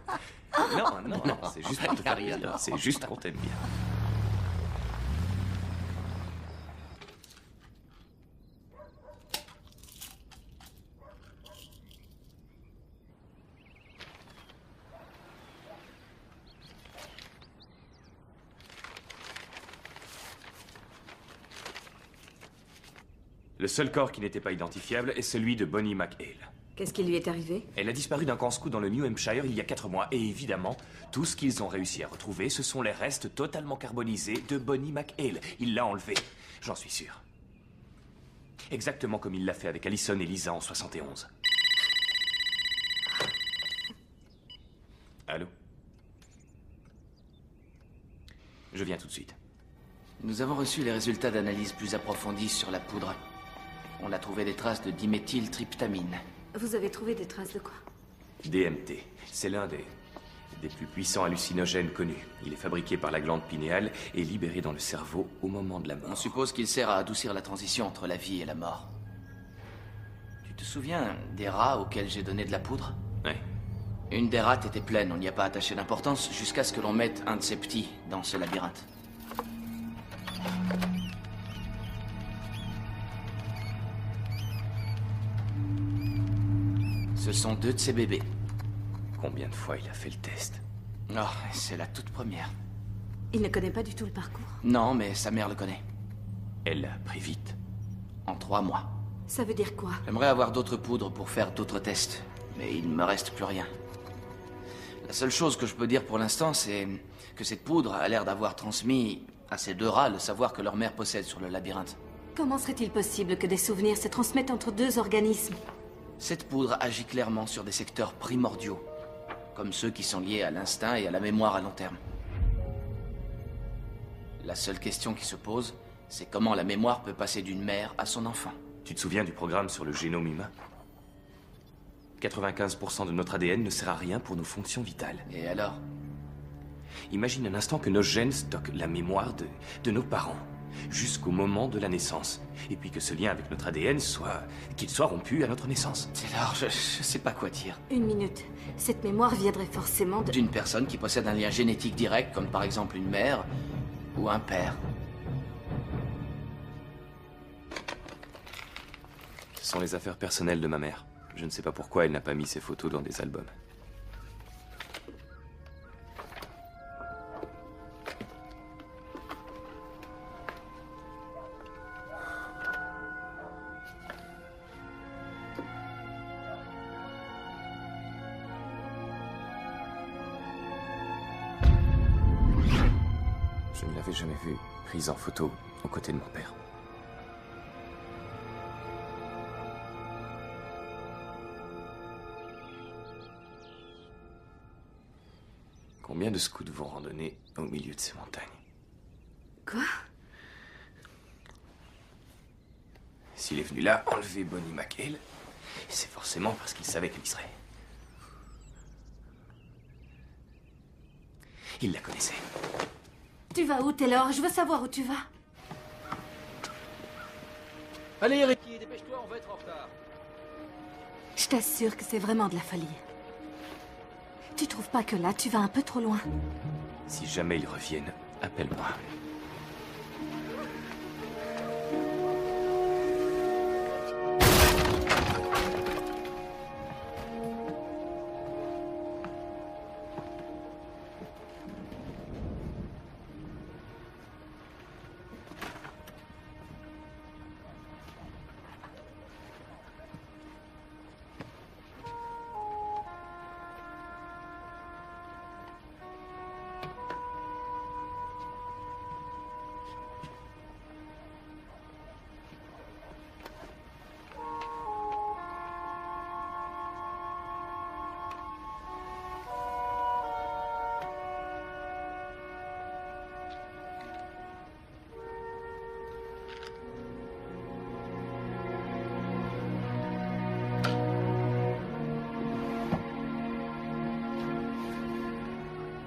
Non, c'est juste pour te faire rire. C'est juste qu'on t'aime bien. Le seul corps qui n'était pas identifiable est celui de Bonnie McHale. Qu'est-ce qui lui est arrivé? Elle a disparu d'un camp scout dans le New Hampshire il y a 4 mois. Et évidemment, tout ce qu'ils ont réussi à retrouver, ce sont les restes totalement carbonisés de Bonnie McHale. Il l'a enlevée, j'en suis sûr. Exactement comme il l'a fait avec Alison et Lisa en 71. Allô? Je viens tout de suite. Nous avons reçu les résultats d'analyse plus approfondis sur la poudre. On a trouvé des traces de diméthyltryptamine. Vous avez trouvé des traces de quoi? DMT. C'est l'un des plus puissants hallucinogènes connus. Il est fabriqué par la glande pinéale et libéré dans le cerveau au moment de la mort. On suppose qu'il sert à adoucir la transition entre la vie et la mort. Tu te souviens des rats auxquels j'ai donné de la poudre? Ouais. Une des rats était pleine, on n'y a pas attaché d'importance, jusqu'à ce que l'on mette un de ces petits dans ce labyrinthe. Ce sont 2 de ses bébés. Combien de fois il a fait le test? Oh, c'est la toute première. Il ne connaît pas du tout le parcours. Non, mais sa mère le connaît. Elle l'a pris vite. En 3 mois. Ça veut dire quoi? J'aimerais avoir d'autres poudres pour faire d'autres tests, mais il ne me reste plus rien. La seule chose que je peux dire pour l'instant, c'est que cette poudre a l'air d'avoir transmis à ces 2 rats le savoir que leur mère possède sur le labyrinthe. Comment serait-il possible que des souvenirs se transmettent entre 2 organismes? Cette poudre agit clairement sur des secteurs primordiaux, comme ceux qui sont liés à l'instinct et à la mémoire à long terme. La seule question qui se pose, c'est comment la mémoire peut passer d'une mère à son enfant. Tu te souviens du programme sur le génome humain? 95% de notre ADN ne sert à rien pour nos fonctions vitales. Et alors? Imagine un instant que nos gènes stockent la mémoire de nos parents, jusqu'au moment de la naissance. Et puis que ce lien avec notre ADN qu'il soit rompu à notre naissance. Alors, je sais pas quoi dire. 1 minute. Cette mémoire viendrait forcément d'une personne qui possède un lien génétique direct, comme par exemple une mère ou un père. Ce sont les affaires personnelles de ma mère. Je ne sais pas pourquoi elle n'a pas mis ses photos dans des albums. Je ne l'avais jamais vue prise en photo aux côtés de mon père. Combien de scouts vont randonner au milieu de ces montagnes? Quoi? S'il est venu là enlever Bonnie McHale, c'est forcément parce qu'il savait qu'elle y serait. Il la connaissait. Tu vas où, Taylor? Je veux savoir où tu vas. Allez, Ricky, dépêche-toi, on va être en retard. Je t'assure que c'est vraiment de la folie. Tu trouves pas que là, tu vas un peu trop loin? Si jamais ils reviennent, appelle-moi.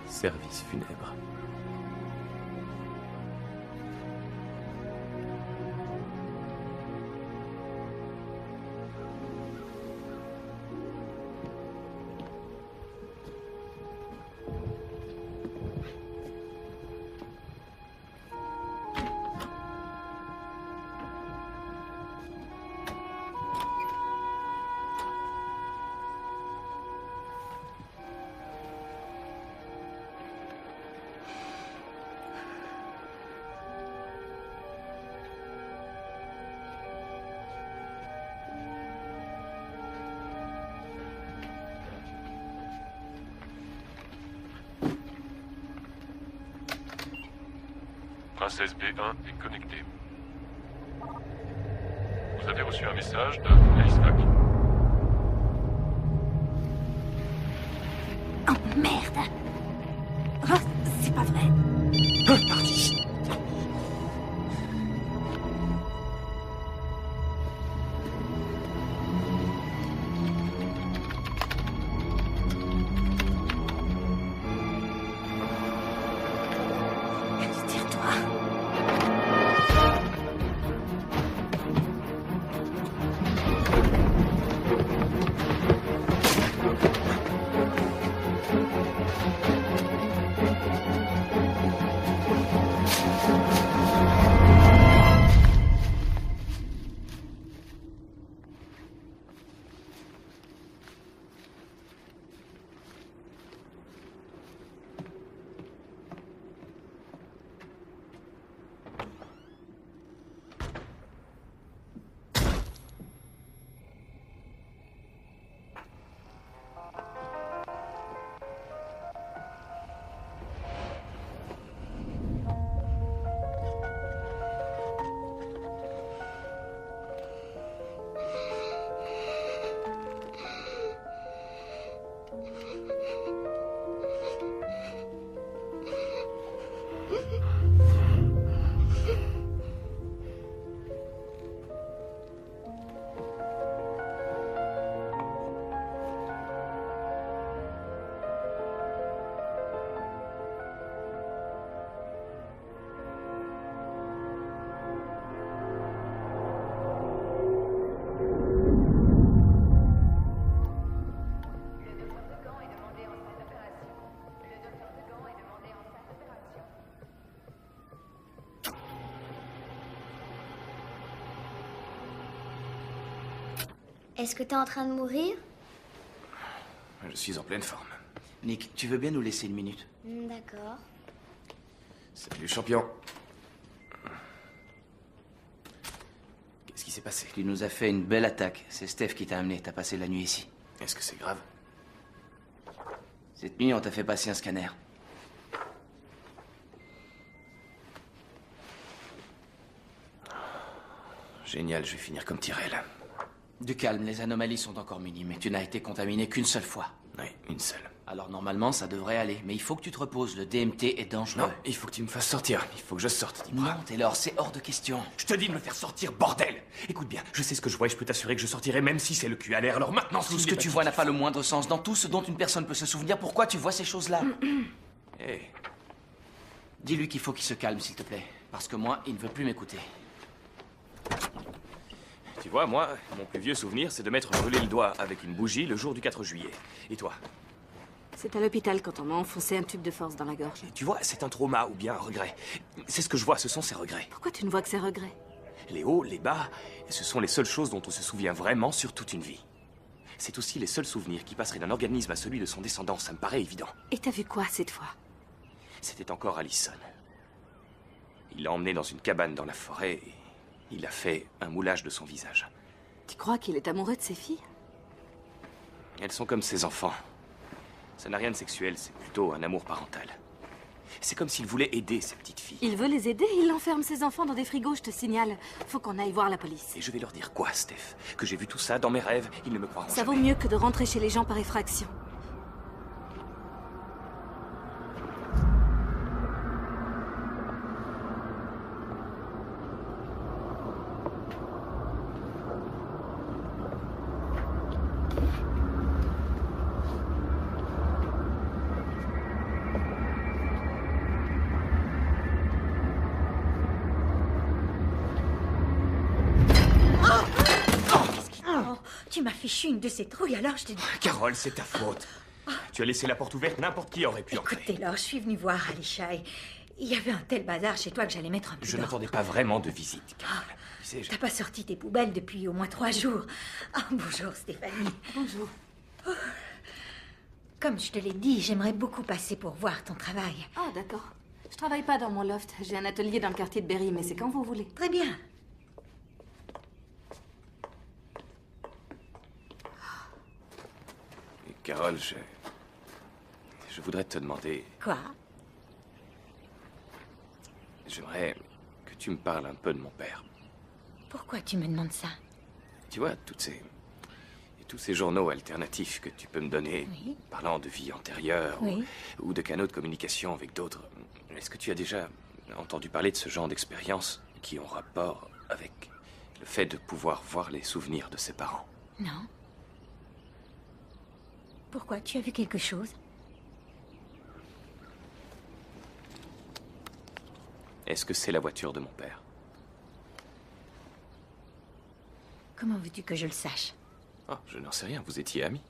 Service funèbre. Princesse B1 est connectée. Vous avez reçu un message de Icepack. Oh merde! Oh, c'est pas vrai! Oh, parti! Est-ce que t'es en train de mourir? Je suis en pleine forme. Nick, tu veux bien nous laisser une minute? D'accord. Salut, champion. Qu'est-ce qui s'est passé? Tu nous as fait une belle attaque. C'est Steph qui t'a amené. T'as passé la nuit ici. Est-ce que c'est grave? Cette nuit, on t'a fait passer un scanner. Génial, je vais finir comme Tyrell. Du calme, les anomalies sont encore minimes et tu n'as été contaminé qu'une seule fois. Oui, une seule. Alors normalement, ça devrait aller, mais il faut que tu te reposes. Le DMT est dangereux. Non, il faut que tu me fasses sortir. Il faut que je sorte, dis-moi. Non, Taylor, c'est hors de question. Je te dis de me faire sortir, bordel! Écoute bien, je sais ce que je vois et je peux t'assurer que je sortirai même si c'est le cul à l'air. Alors maintenant, Tout ce que tu vois n'a pas le moindre sens. Dans tout ce dont une personne peut se souvenir, pourquoi tu vois ces choses-là? Hé. Dis-lui qu'il faut qu'il se calme, s'il te plaît. Parce que moi, il ne veut plus m'écouter. Tu vois, moi, mon plus vieux souvenir, c'est de m'être brûlé le doigt avec une bougie le jour du 4 juillet. Et toi? C'est à l'hôpital quand on m'a enfoncé un tube de force dans la gorge. Tu vois, c'est un trauma ou bien un regret. C'est ce que je vois, ce sont ces regrets. Pourquoi tu ne vois que ces regrets? Les hauts, les bas, ce sont les seules choses dont on se souvient vraiment sur toute une vie. C'est aussi les seuls souvenirs qui passeraient d'un organisme à celui de son descendant, ça me paraît évident. Et t'as vu quoi cette fois? C'était encore Allison. Il l'a emmené dans une cabane dans la forêt et il a fait un moulage de son visage. Tu crois qu'il est amoureux de ses filles? Elles sont comme ses enfants. Ça n'a rien de sexuel, c'est plutôt un amour parental. C'est comme s'il voulait aider ces petites filles. Il veut les aider, il enferme ses enfants dans des frigos, je te signale. Faut qu'on aille voir la police. Et je vais leur dire quoi, Steph? Que j'ai vu tout ça dans mes rêves, ils ne me croiront Ça vaut jamais. mieux que de rentrer chez les gens par effraction. Tu m'as fichu une de ces trouilles, alors je te dis... Carole, c'est ta faute. Tu as laissé la porte ouverte, n'importe qui aurait pu entrer. Écoute, Taylor, je suis venue voir Alicia et il y avait un tel bazar chez toi que j'allais mettre un peu Je d'ordre. n'attendais pas vraiment de visite, Carole. Tu sais, T'as pas sorti tes poubelles depuis au moins 3 jours. Ah, bonjour, Stéphanie. Bonjour. Comme je te l'ai dit, j'aimerais beaucoup passer pour voir ton travail. Ah, d'accord. Je travaille pas dans mon loft. J'ai un atelier dans le quartier de Berry, mais c'est quand vous voulez. Très bien. Carole, je voudrais te demander... Quoi? J'aimerais que tu me parles un peu de mon père. Pourquoi tu me demandes ça? Tu vois, tous ces journaux alternatifs que tu peux me donner, Oui. parlant de vie antérieure Oui. ou de canaux de communication avec d'autres, est-ce que tu as déjà entendu parler de ce genre d'expériences qui ont rapport avec le fait de pouvoir voir les souvenirs de ses parents? Non. Pourquoi? Tu as vu quelque chose? Est-ce que c'est la voiture de mon père? Comment veux-tu que je le sache? Oh, je n'en sais rien, vous étiez amis.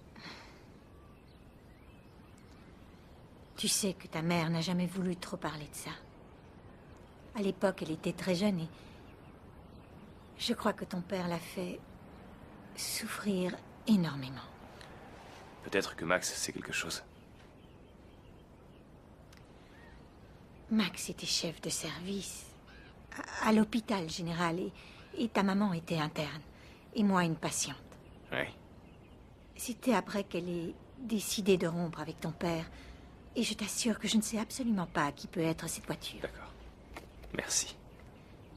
Tu sais que ta mère n'a jamais voulu trop parler de ça. À l'époque, elle était très jeune et... je crois que ton père l'a fait souffrir énormément. Peut-être que Max sait quelque chose. Max était chef de service à l'hôpital général et ta maman était interne et moi une patiente. Oui. C'était après qu'elle ait décidé de rompre avec ton père et je t'assure que je ne sais absolument pas qui peut être cette voiture. D'accord. Merci.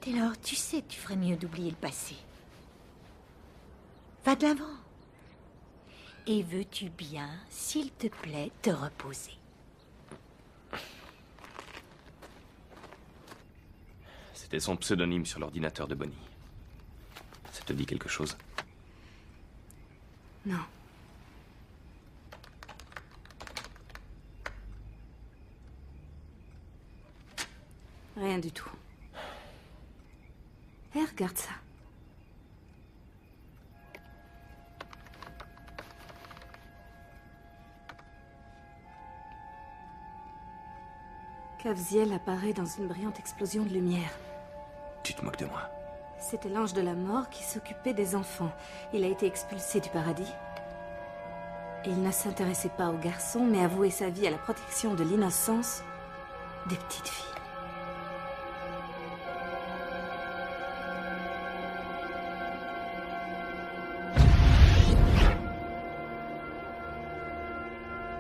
Taylor, tu sais que tu ferais mieux d'oublier le passé. Va de l'avant. Et veux-tu bien, s'il te plaît, te reposer? C'était son pseudonyme sur l'ordinateur de Bonnie. Ça te dit quelque chose? Non. Rien du tout. Hé, regarde ça. Cavziel apparaît dans une brillante explosion de lumière. Tu te moques de moi? C'était l'ange de la mort qui s'occupait des enfants. Il a été expulsé du paradis. Il ne s'intéressait pas aux garçons, mais a voué sa vie à la protection de l'innocence des petites filles.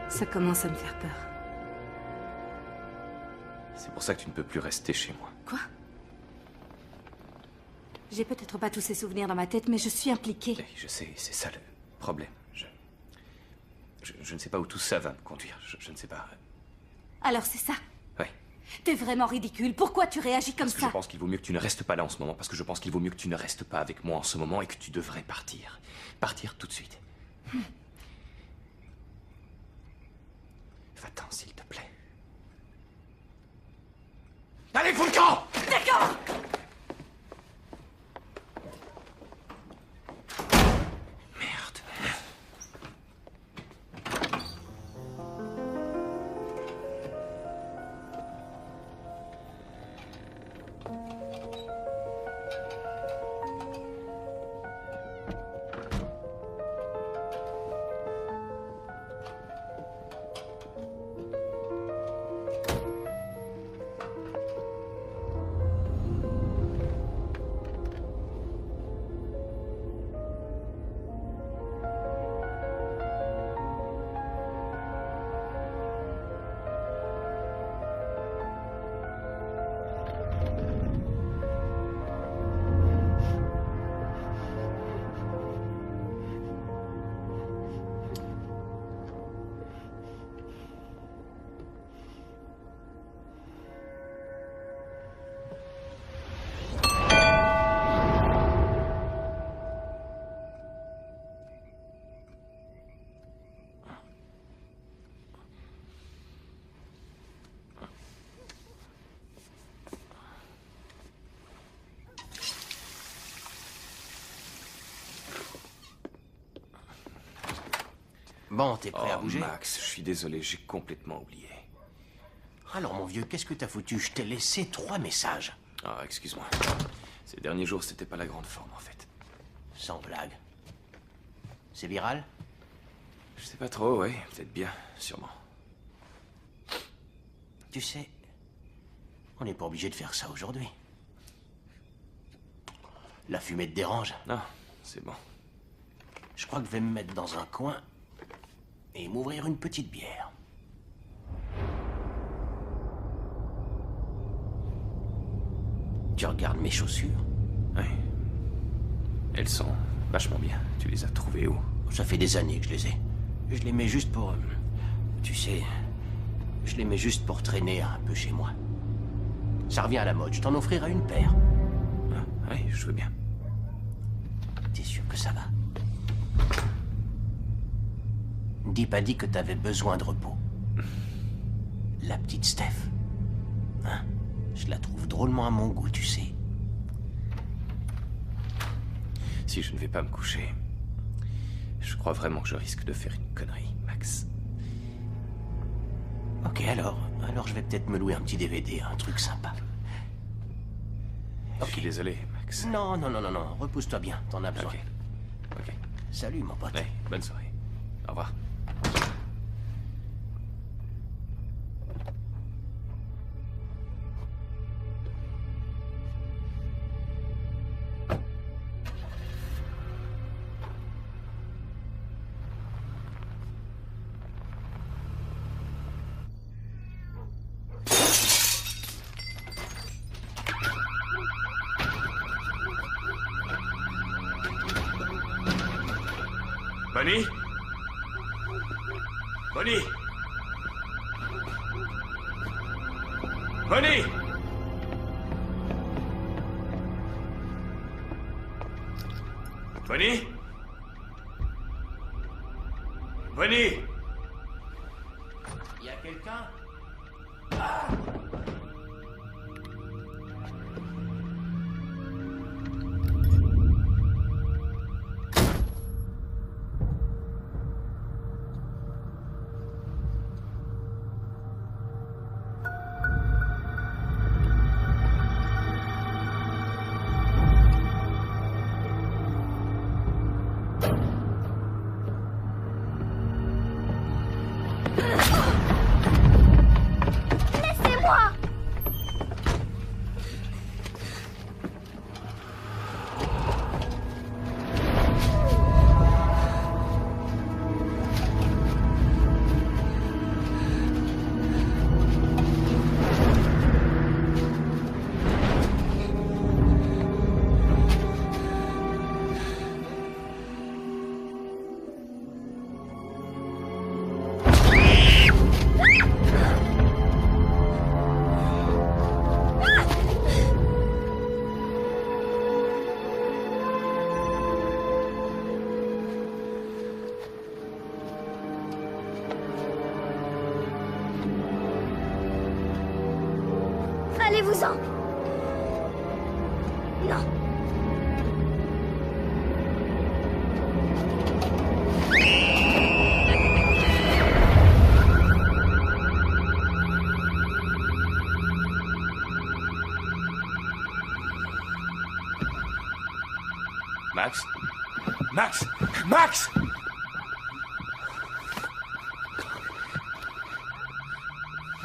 Ça commence à me faire peur. C'est pour ça que tu ne peux plus rester chez moi. Quoi? J'ai peut-être pas tous ces souvenirs dans ma tête, mais je suis impliquée. Je sais, c'est ça le problème. Je ne sais pas où tout ça va me conduire. Je ne sais pas. Alors c'est ça? Ouais. T'es vraiment ridicule. Pourquoi tu réagis comme ça? Je pense qu'il vaut mieux que tu ne restes pas là en ce moment, parce que je pense qu'il vaut mieux que tu ne restes pas avec moi en ce moment et que tu devrais partir. Partir tout de suite. Va-t'en, s'il te plaît. Allez, fous le camp! D'accord! Merde. Bon, t'es prêt à bouger? Max, je suis désolé, j'ai complètement oublié. Alors, mon vieux, qu'est-ce que t'as foutu? Je t'ai laissé 3 messages. Ah, excuse-moi. Ces derniers jours, c'était pas la grande forme, en fait. Sans blague. C'est viral? Je sais pas trop, ouais. Peut-être bien, sûrement. Tu sais, on n'est pas obligé de faire ça aujourd'hui. La fumée te dérange? Non, c'est bon. Je crois que je vais me mettre dans un coin et m'ouvrir une petite bière. Tu regardes mes chaussures? Oui. Elles sont vachement bien. Tu les as trouvées où? Ça fait des années que je les ai. Je les mets juste pour... Tu sais... Je les mets juste pour traîner un peu chez moi. Ça revient à la mode. Je t'en offrirai une paire. Ah, oui, je veux bien. T'es sûr que ça va? Deep a dit que t'avais besoin de repos. La petite Steph. Hein? Je la trouve drôlement à mon goût, tu sais. Si je ne vais pas me coucher, je crois vraiment que je risque de faire une connerie, Max. Ok, alors je vais peut-être me louer un petit DVD, un truc sympa. Je suis désolé, Max. Non, repousse-toi bien, t'en as besoin. Ok. Salut, mon pote. Ouais, bonne soirée. Au revoir. Bonnie? Bonnie? Bonnie? Bonnie? Bonnie? Y a quelqu'un? Allez-vous-en. Non. Max? Max! Max!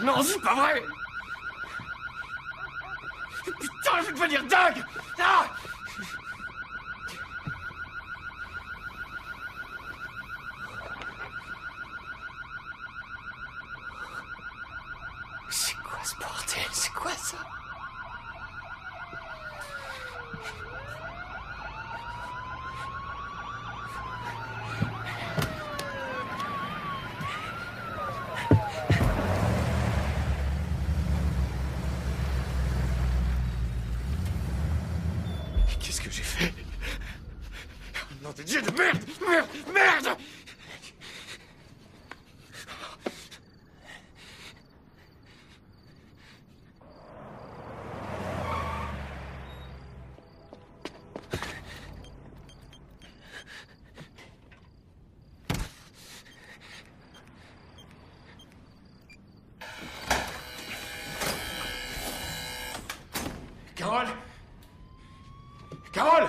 Non, c'est pas vrai! Putain, je vais devenir dingue! Ah! C'est quoi ce bordel? C'est quoi ça? Qu'est-ce que j'ai fait? Nom de Dieu de merde! Merde! Merde! Carole! Carole!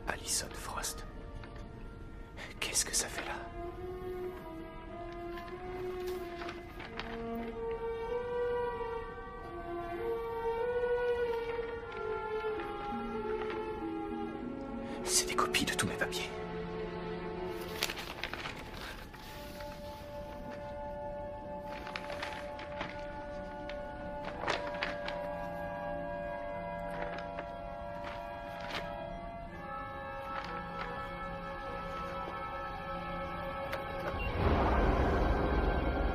Alison Frost. Qu'est-ce que ça fait là? C'est des copies de tous mes papiers.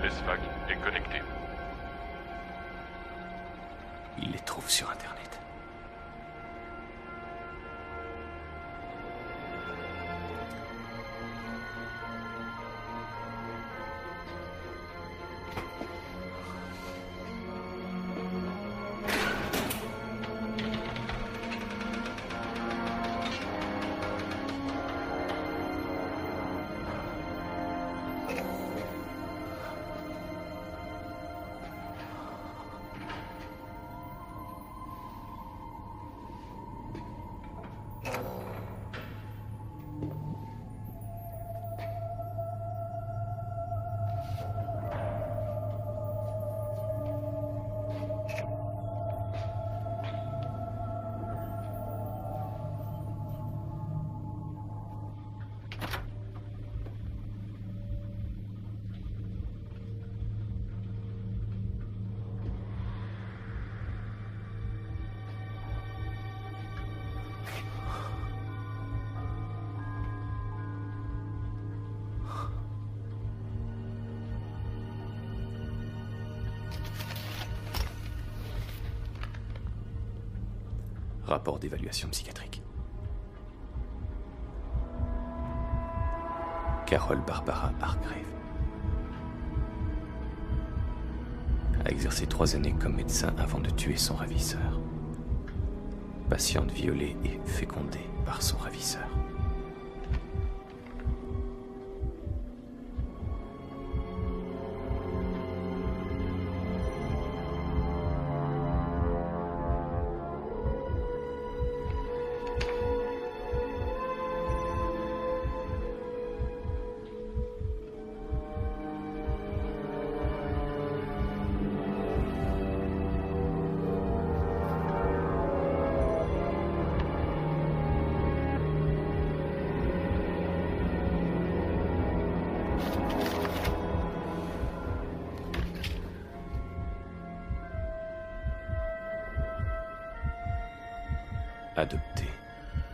SFAC est connecté. Il les trouve sur Internet. rapport d'évaluation psychiatrique. Carol Barbara Hargrave a exercé 3 années comme médecin avant de tuer son ravisseur. Patiente violée et fécondée par son ravisseur. Adoptée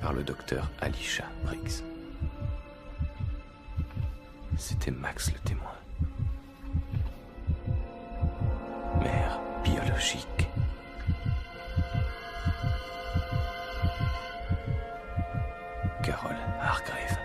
par le docteur Alicia Briggs. C'était Max le témoin. Mère biologique. Carol Hargrave.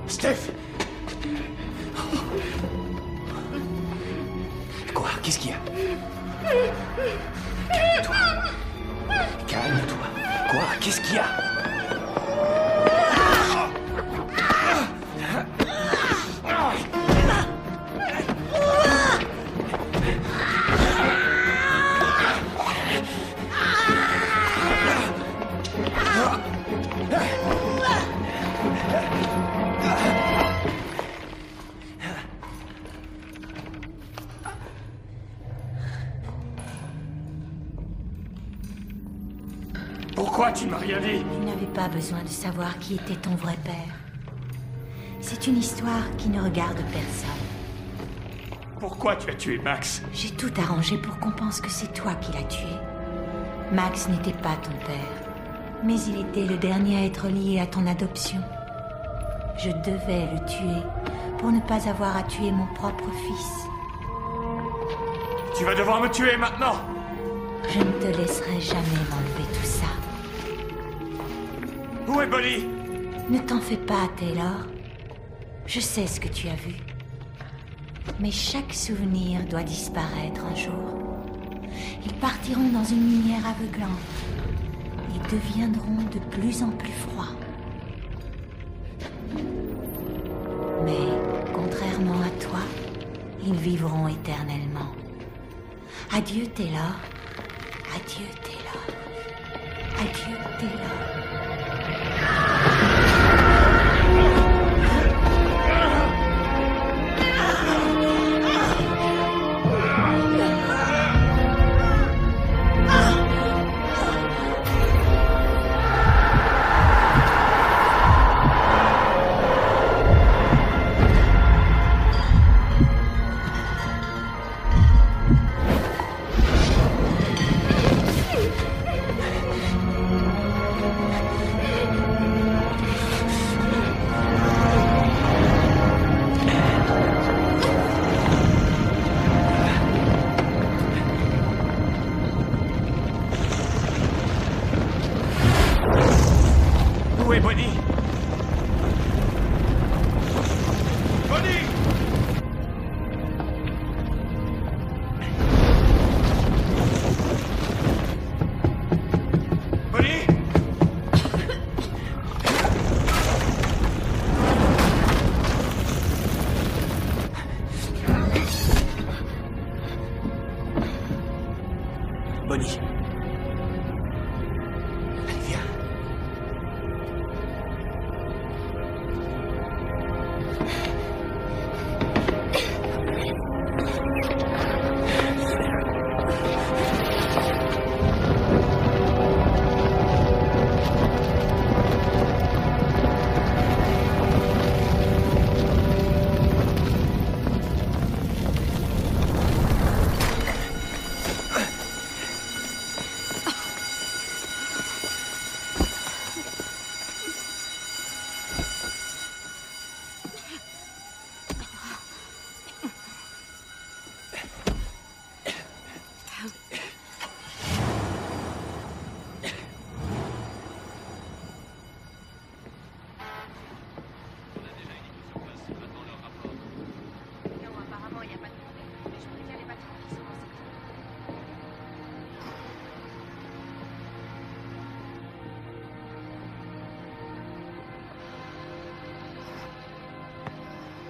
Steph! Quoi? Qu'est-ce qu'il y a? Calme-toi. Calme-toi. Quoi? Qu'est-ce qu'il y a? Pourquoi tu ne m'as rien dit? Tu n'avais pas besoin de savoir qui était ton vrai père. C'est une histoire qui ne regarde personne. Pourquoi tu as tué Max? J'ai tout arrangé pour qu'on pense que c'est toi qui l'as tué. Max n'était pas ton père, mais il était le dernier à être lié à ton adoption. Je devais le tuer pour ne pas avoir à tuer mon propre fils. Tu vas devoir me tuer maintenant! Je ne te laisserai jamais m'enlever tout ça. Où est Bonnie? Ne t'en fais pas, Taylor. Je sais ce que tu as vu. Mais chaque souvenir doit disparaître un jour. Ils partiront dans une lumière aveuglante et deviendront de plus en plus froids. Mais, contrairement à toi, ils vivront éternellement. Adieu, Taylor. Adieu, Taylor. Adieu, Taylor. Où est Bonnie? Bonnie! Bonnie! Bonnie. Allez, viens.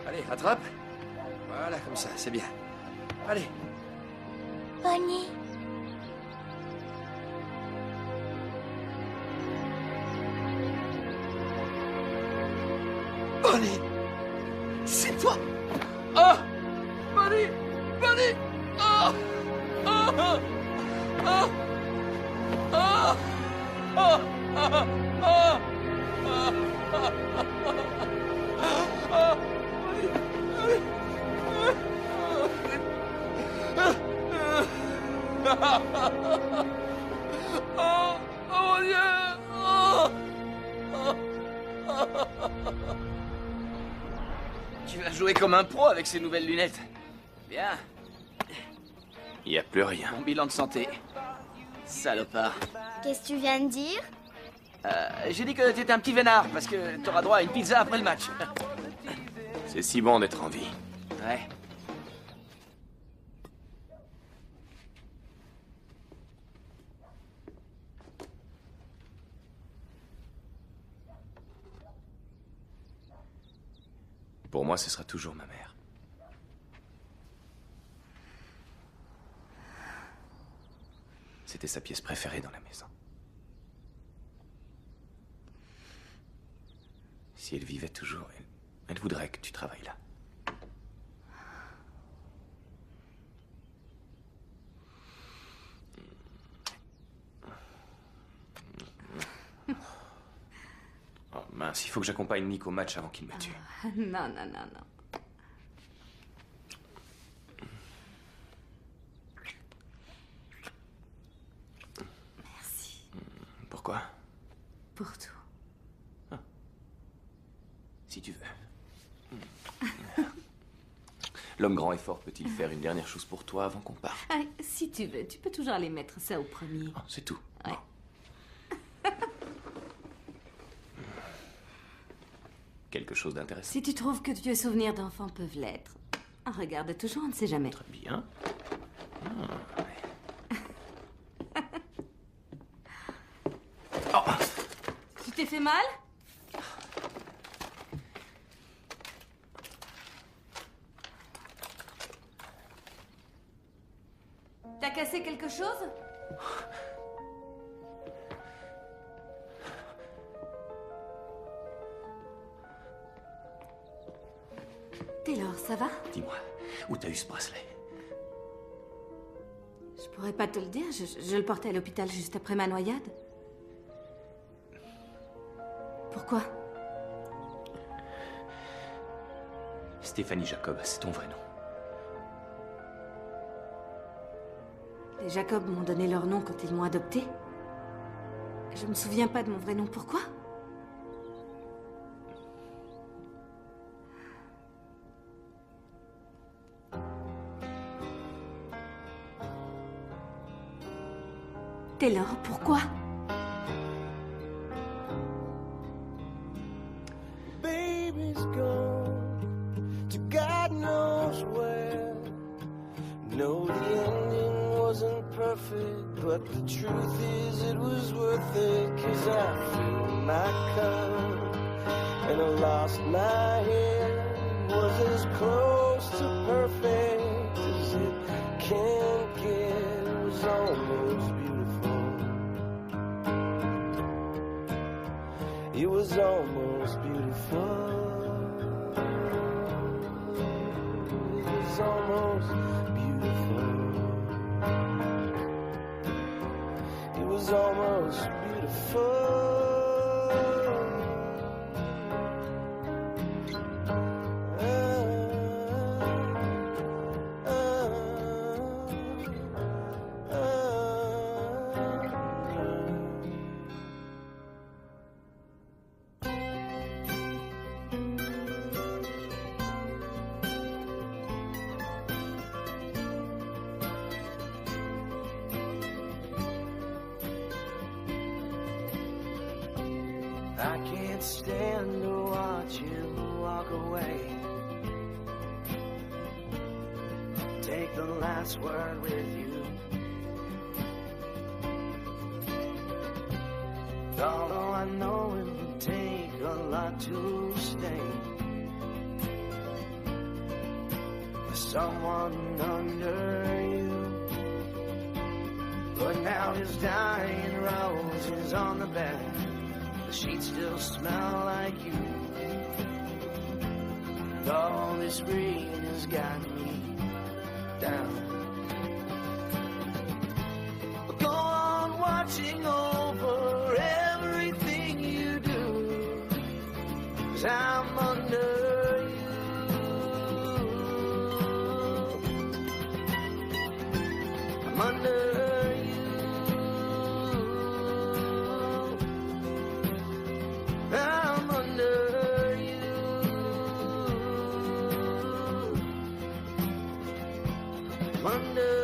Allez, attrape. Voilà, comme ça, c'est bien. Allez. Bonnie. Bonnie. C'est toi. Oh, Bonnie. Bonnie. Oh. Oh. Oh. Oh. Oh. Oh. Oh. Oh. Oh, mon Dieu! Oh. Tu vas jouer comme un pro avec ces nouvelles lunettes. Bien. Il n'y a plus rien. Mon bilan de santé. Salopard. Qu'est-ce que tu viens de dire? J'ai dit que t'étais un petit vénard parce que t'auras droit à une pizza après le match. C'est si bon d'être en vie. Ouais. Pour moi, ce sera toujours ma mère. C'était sa pièce préférée dans la maison. Si elle vivait toujours, elle voudrait que tu travailles là. Oh mince, il faut que j'accompagne Nick au match avant qu'il me tue. Non, non, non, non. Merci. Pourquoi? Pour tout. Ah. Si tu veux. L'homme grand et fort peut-il faire une dernière chose pour toi avant qu'on parte? Ah, si tu veux, tu peux toujours aller mettre ça au premier. Oh, c'est tout. Ouais. quelque chose d'intéressant. Si tu trouves que de vieux souvenirs d'enfants peuvent l'être, regarde toujours, on ne sait jamais. Très bien. Tu t'es fait mal? T'as cassé quelque chose? Taylor, ça va? Dis-moi, où t'as eu ce bracelet? Je pourrais pas te le dire, je le portais à l'hôpital juste après ma noyade. Pourquoi? Stéphanie Jacob, c'est ton vrai nom. Les Jacob m'ont donné leur nom quand ils m'ont adopté. Je me souviens pas de mon vrai nom, pourquoi? Taylor, pourquoi? Baby's gone to God knows where. No, the ending wasn't perfect, but the truth is it was worth it. 'Cause I filled my cup and I lost my head. Was as close to perfect as it can get. It was almost beautiful. It was almost beautiful. It was almost beautiful. It was almost beautiful. I can't stand to watch you walk away. Take the last word with you. Although I know it would take a lot to stay. For someone under you. But now his dying roses on the bed. The sheets still smell like you. And all this rain has got me down. But go on watching over everything you do. 'Cause I'm under you. I'm under you. I'm under you. I'm under